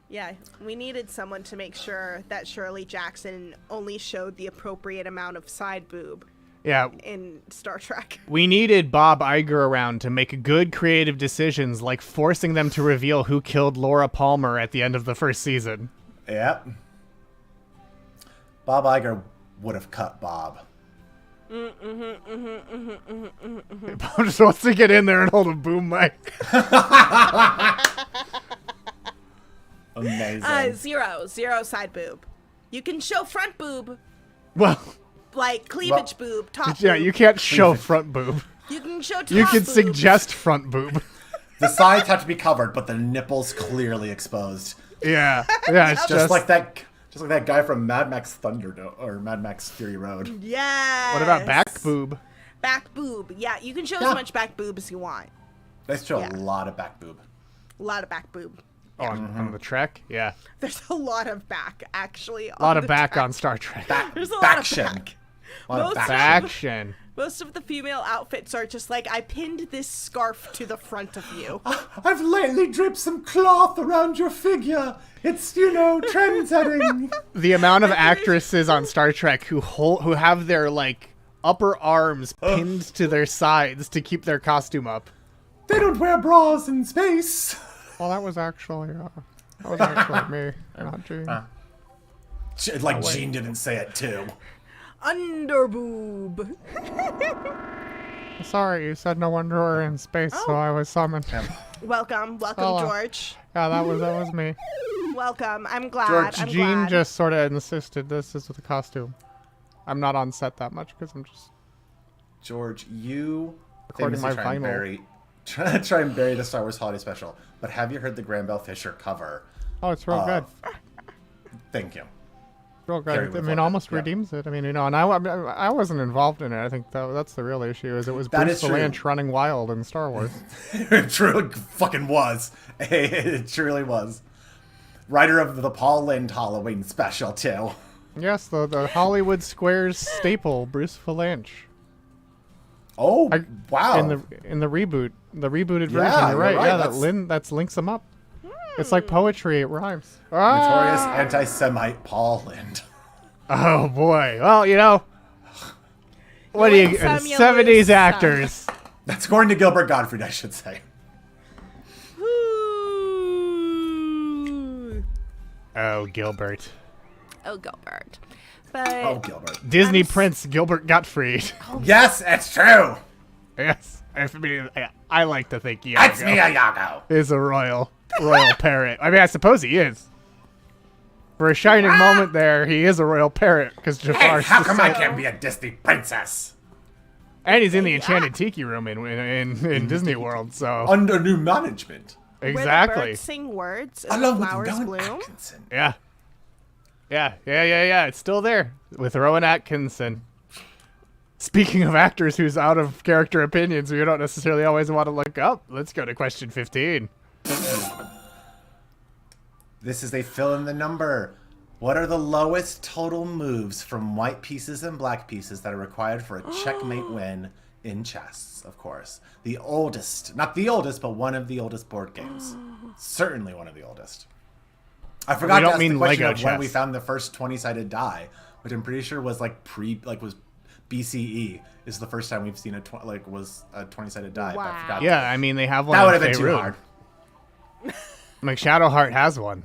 Yeah, we needed someone to make sure that Shirley Jackson only showed the appropriate amount of side boob Yeah, in Star Trek. we needed Bob Iger around to make good creative decisions, like forcing them to reveal who killed Laura Palmer at the end of the first season. yep. Bob Iger would have cut Bob. Bob just wants to get in there and hold a boom mic. Amazing. Zero side boob. You can show front boob, Well, like cleavage boob, top yeah, boob. you can't show front boob. You can show top You can boob. suggest front boob. The sides have to be covered, but the nipples clearly exposed. Yeah, yeah, it's Just like that guy from Mad Max or Mad Max Fury Road. Yes. What about back boob? Back boob. Yeah, you can show Yeah. as much back boob as you want. They show Yeah. a lot of back boob. A lot of back boob. Oh, on the Trek? Yeah. There's a lot of back, actually. A lot of back on Star Trek. There's a lot of Baction. back. A lot of Most back. Action. Most of the female outfits are just like, I pinned this scarf to the front of you. I've lately dripped some cloth around your figure. It's, trend setting. The amount of actresses on Star Trek who have their like upper arms pinned to their sides to keep their costume up. They don't wear bras in space. Well, that was actually me, not Gene. Like Gene didn't say it too. Underboob. Sorry, you said no underwear in space, so I was summoned. Welcome, Hello. George. Yeah, that was me. Welcome. I'm glad. George, I'm Gene glad. just sort of insisted this is the costume. I'm not on set that much because I'm just George, you Recording famously my try and vinyl. try and bury the Star Wars Holiday Special. But have you heard the Graham Bell Fisher cover? Oh, it's real good. Thank you. Almost redeems it. I mean, and I wasn't involved in it. I think that's the real issue. Is it was Bruce Valanche running wild in Star Wars? It truly fucking was. It truly was. Writer of the Paul Lynde Halloween special too. Yes, the Hollywood Squares staple, Bruce Valanche. Oh, wow! In the rebooted version, you're right. Yeah, that links them up. It's like poetry. It rhymes. Notorious anti-Semite Paul Lynde. Oh boy. Well, what do you 70s actors? That's according to Gilbert Gottfried, I should say. Oh, Gilbert. But Gilbert. Disney Prince Gilbert Gottfried. Yes, it's true. Yes. I like to think Iago. That's me, Iago. Is a royal parrot. I mean, I suppose he is. For a shining moment there, he is a royal parrot because Jafar's. Hey, how come I can't be a Disney princess? And he's in the Enchanted Tiki Room in Disney World, so under new management. Exactly. Where the birds sing words and along the flowers with Rowan bloom. Atkinson. Yeah. It's still there with Rowan Atkinson. Speaking of actors whose out of character opinions we don't necessarily always want to look up, let's go to question 15. This is a fill in the number. What are the lowest total moves from white pieces and black pieces that are required for a checkmate win in chess? Of course. The oldest, not the oldest, but one of the oldest board games. Certainly one of the oldest. I forgot to ask the question of when we found the first 20-sided die, which I'm pretty sure was was BCE is the first time we've seen a 20-sided die. Wow. But I forgot I mean, they have one. That would have been too hard. Like Shadowheart has one.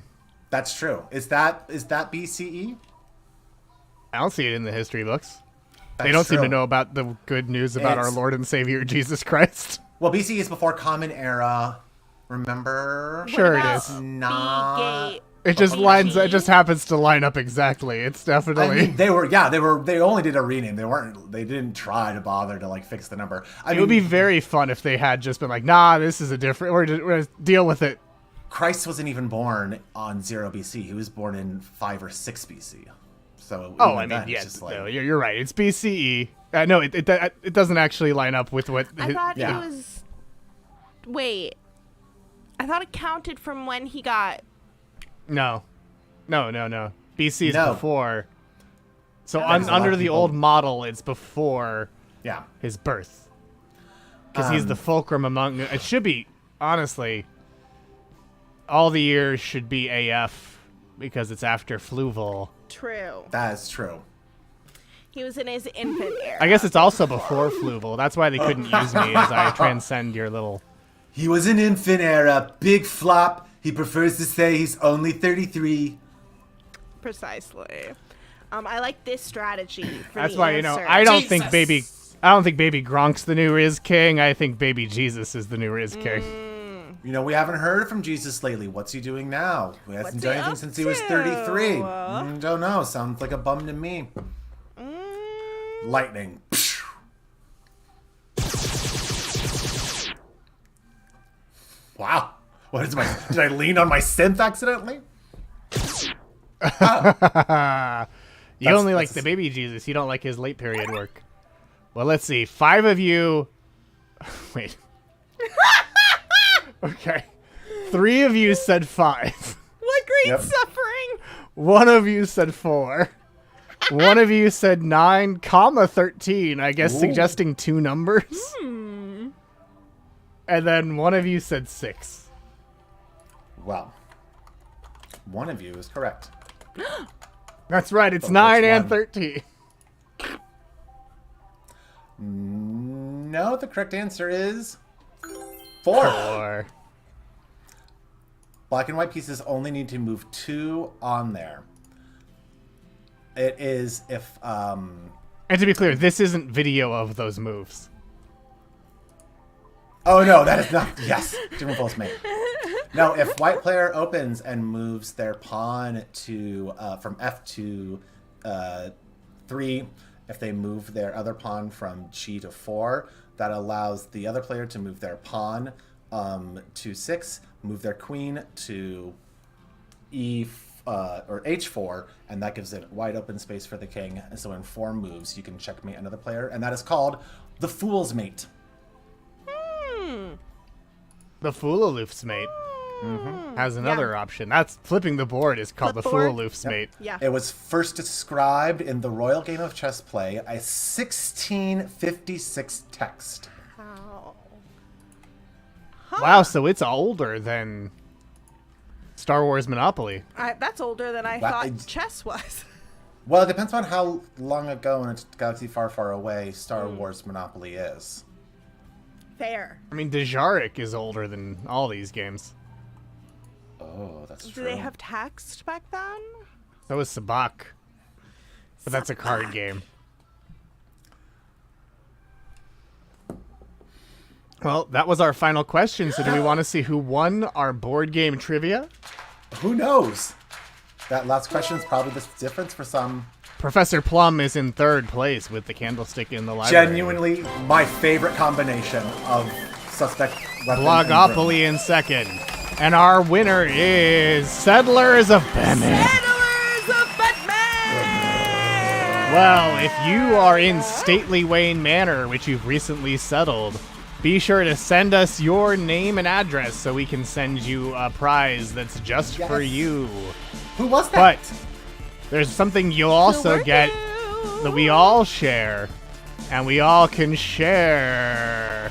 That's true. Is that BCE? I don't see it in the history books. That's they don't true. seem to know about the good news about our Lord and Savior Jesus Christ. Well, BCE is before Common Era. Remember? Sure it is. Not. It just lines. It just happens to line up exactly. It's definitely. I mean, they only did a rename. They didn't try to bother to fix the number. It would be very fun if they had just been like, nah, this is a different. We're gonna deal with it. Christ wasn't even born on 0 BC. He was born in 5 or 6 BC. So. You're right. It's BCE. No, it doesn't actually line up with what. I thought it was. Wait. I thought it counted from when he got. No. BC is before. So under the old model, it's before his birth. Because he's the fulcrum among... It should be, honestly, all the years should be AF because it's after Fluval. True. That is true. He was in his infant era. I guess it's also before Fluval. That's why they couldn't use me as I transcend your little... He was in infant era. Big flop. He prefers to say he's only 33. Precisely. I like this strategy. That's why I don't think baby Gronk's the new Riz King. I think baby Jesus is the new Riz King. We haven't heard from Jesus lately. What's he doing now? He hasn't done anything since he was 33. Don't know. Sounds like a bum to me. Lightning. Wow. What is did I lean on my synth accidentally? You only like the baby Jesus. You don't like his late period work. Well, let's see. 5 of you... Wait. Okay. 3 of you said 5. What great suffering. 1 of you said 4. 1 of you said 9, 13, I guess. Ooh. Suggesting 2 numbers. And then 1 of you said 6. Well, 1 of you is correct. That's right. It's 9 and 13. No, the correct answer is 4. Black and white pieces only need to move 2 on there. It is if... And to be clear, this isn't video of those moves. Oh, no, that is not... Yes, Jim Pulse made. No, if white player opens and moves their pawn to from F to 3, if they move their other pawn from G to 4, that allows the other player to move their pawn to 6, move their queen to or H4, and that gives it wide open space for the king. And so in 4 moves, you can checkmate another player, and that is called the Fool's Mate. The Foolaloof's Mate has another option. That's flipping the board is called the Foolaloof's Mate. Yeah. It was first described in the Royal Game of Chess Play, a 1656 text. Wow. Wow, so it's older than Star Wars Monopoly. That's older than I thought chess was. Well, it depends on how long ago in a galaxy far, far away Star Wars Monopoly is. Fair. I mean, Dejarik is older than all these games. Oh, that's true. Do they have text back then? So is Sabak. But that's a card game. Well, that was our final question. So do we want to see who won our board game trivia? Who knows? That last question is probably the difference for some. Professor Plum is in 3rd place with the candlestick in the library. Genuinely my favorite combination of suspect weapon Blogopoly in 2nd. And our winner is Settlers of Batman. Settlers of Batman! Well, if you are in Stately Wayne Manor, which you've recently settled, be sure to send us your name and address so we can send you a prize that's just for you. Who was that? But there's something you'll also get that we all share, and we all can share.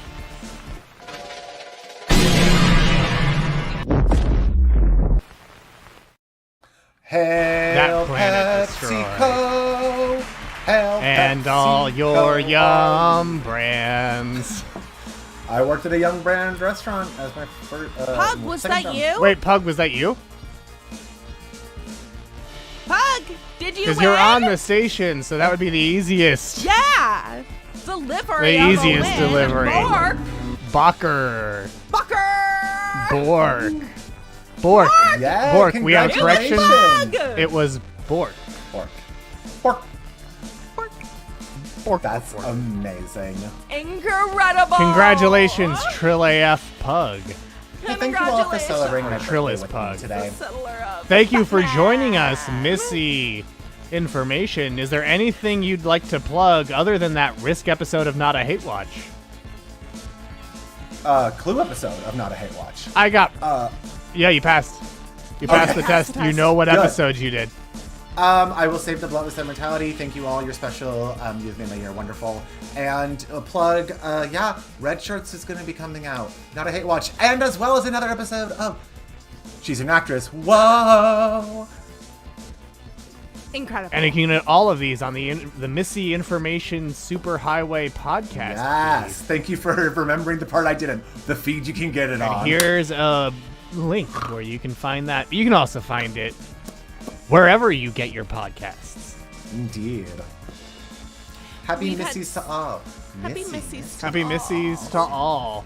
Hail planet PepsiCo! Hail And all your Yum brands. I worked at a Young Brand restaurant as my first. Pug, was second that job. you? Wait, Pug, was that you? Pug, did you Because win? you're on the station, so that would be the easiest. Yeah! Delivery The of easiest a win. delivery. Bork! Bacher. Bucker! Bork. Bork. Yeah, Bork, we have correction. congratulations. It was Bork. Bork. Bork. Bork. That's Bork. amazing. Incredible! Congratulations, Trill AF Pug. Well, thank you all for celebrating my Trill birthday is with Pug. me today. Thank you for joining us, MissiInformation. Is there anything you'd like to plug other than that Risk episode of Not a Hate Watch? Clue episode of Not a Hate Watch. I got... yeah, you passed. You passed the test. You know what Good. episode you did. I will save the bloodless immortality. Thank you all. You're special. You've made my year wonderful. And a plug, yeah, Red Shirts is going to be coming out. Not a Hate Watch. And as well as another episode of She's an Actress. Whoa! Incredible. And you can get all of these on the MissiInformation Superhighway podcast. Yes. Thank you for remembering the part I didn't. The feed you can get it on. And here's a link where you can find that. You can also find it wherever you get your podcasts. Indeed. Happy We've had Missies to all. Happy Missies to Happy all. Missies to all.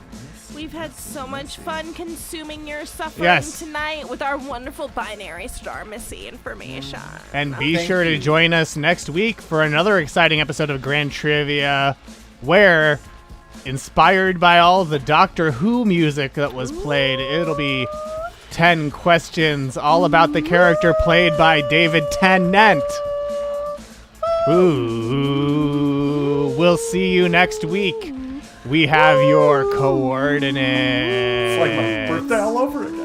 We've had so much fun consuming your suffering Yes. tonight with our wonderful binary star MissiInformation. And be Thank sure to you. join us next week for another exciting episode of Grand Trivia, where, inspired by all the Doctor Who music that was played, it'll be 10 questions all about the character played by David Tennant. Ooh, we'll see you next week. We have your coordinates. It's like my birthday all over again.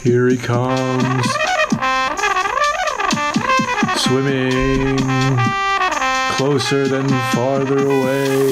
Here he comes. Swimming closer than farther away.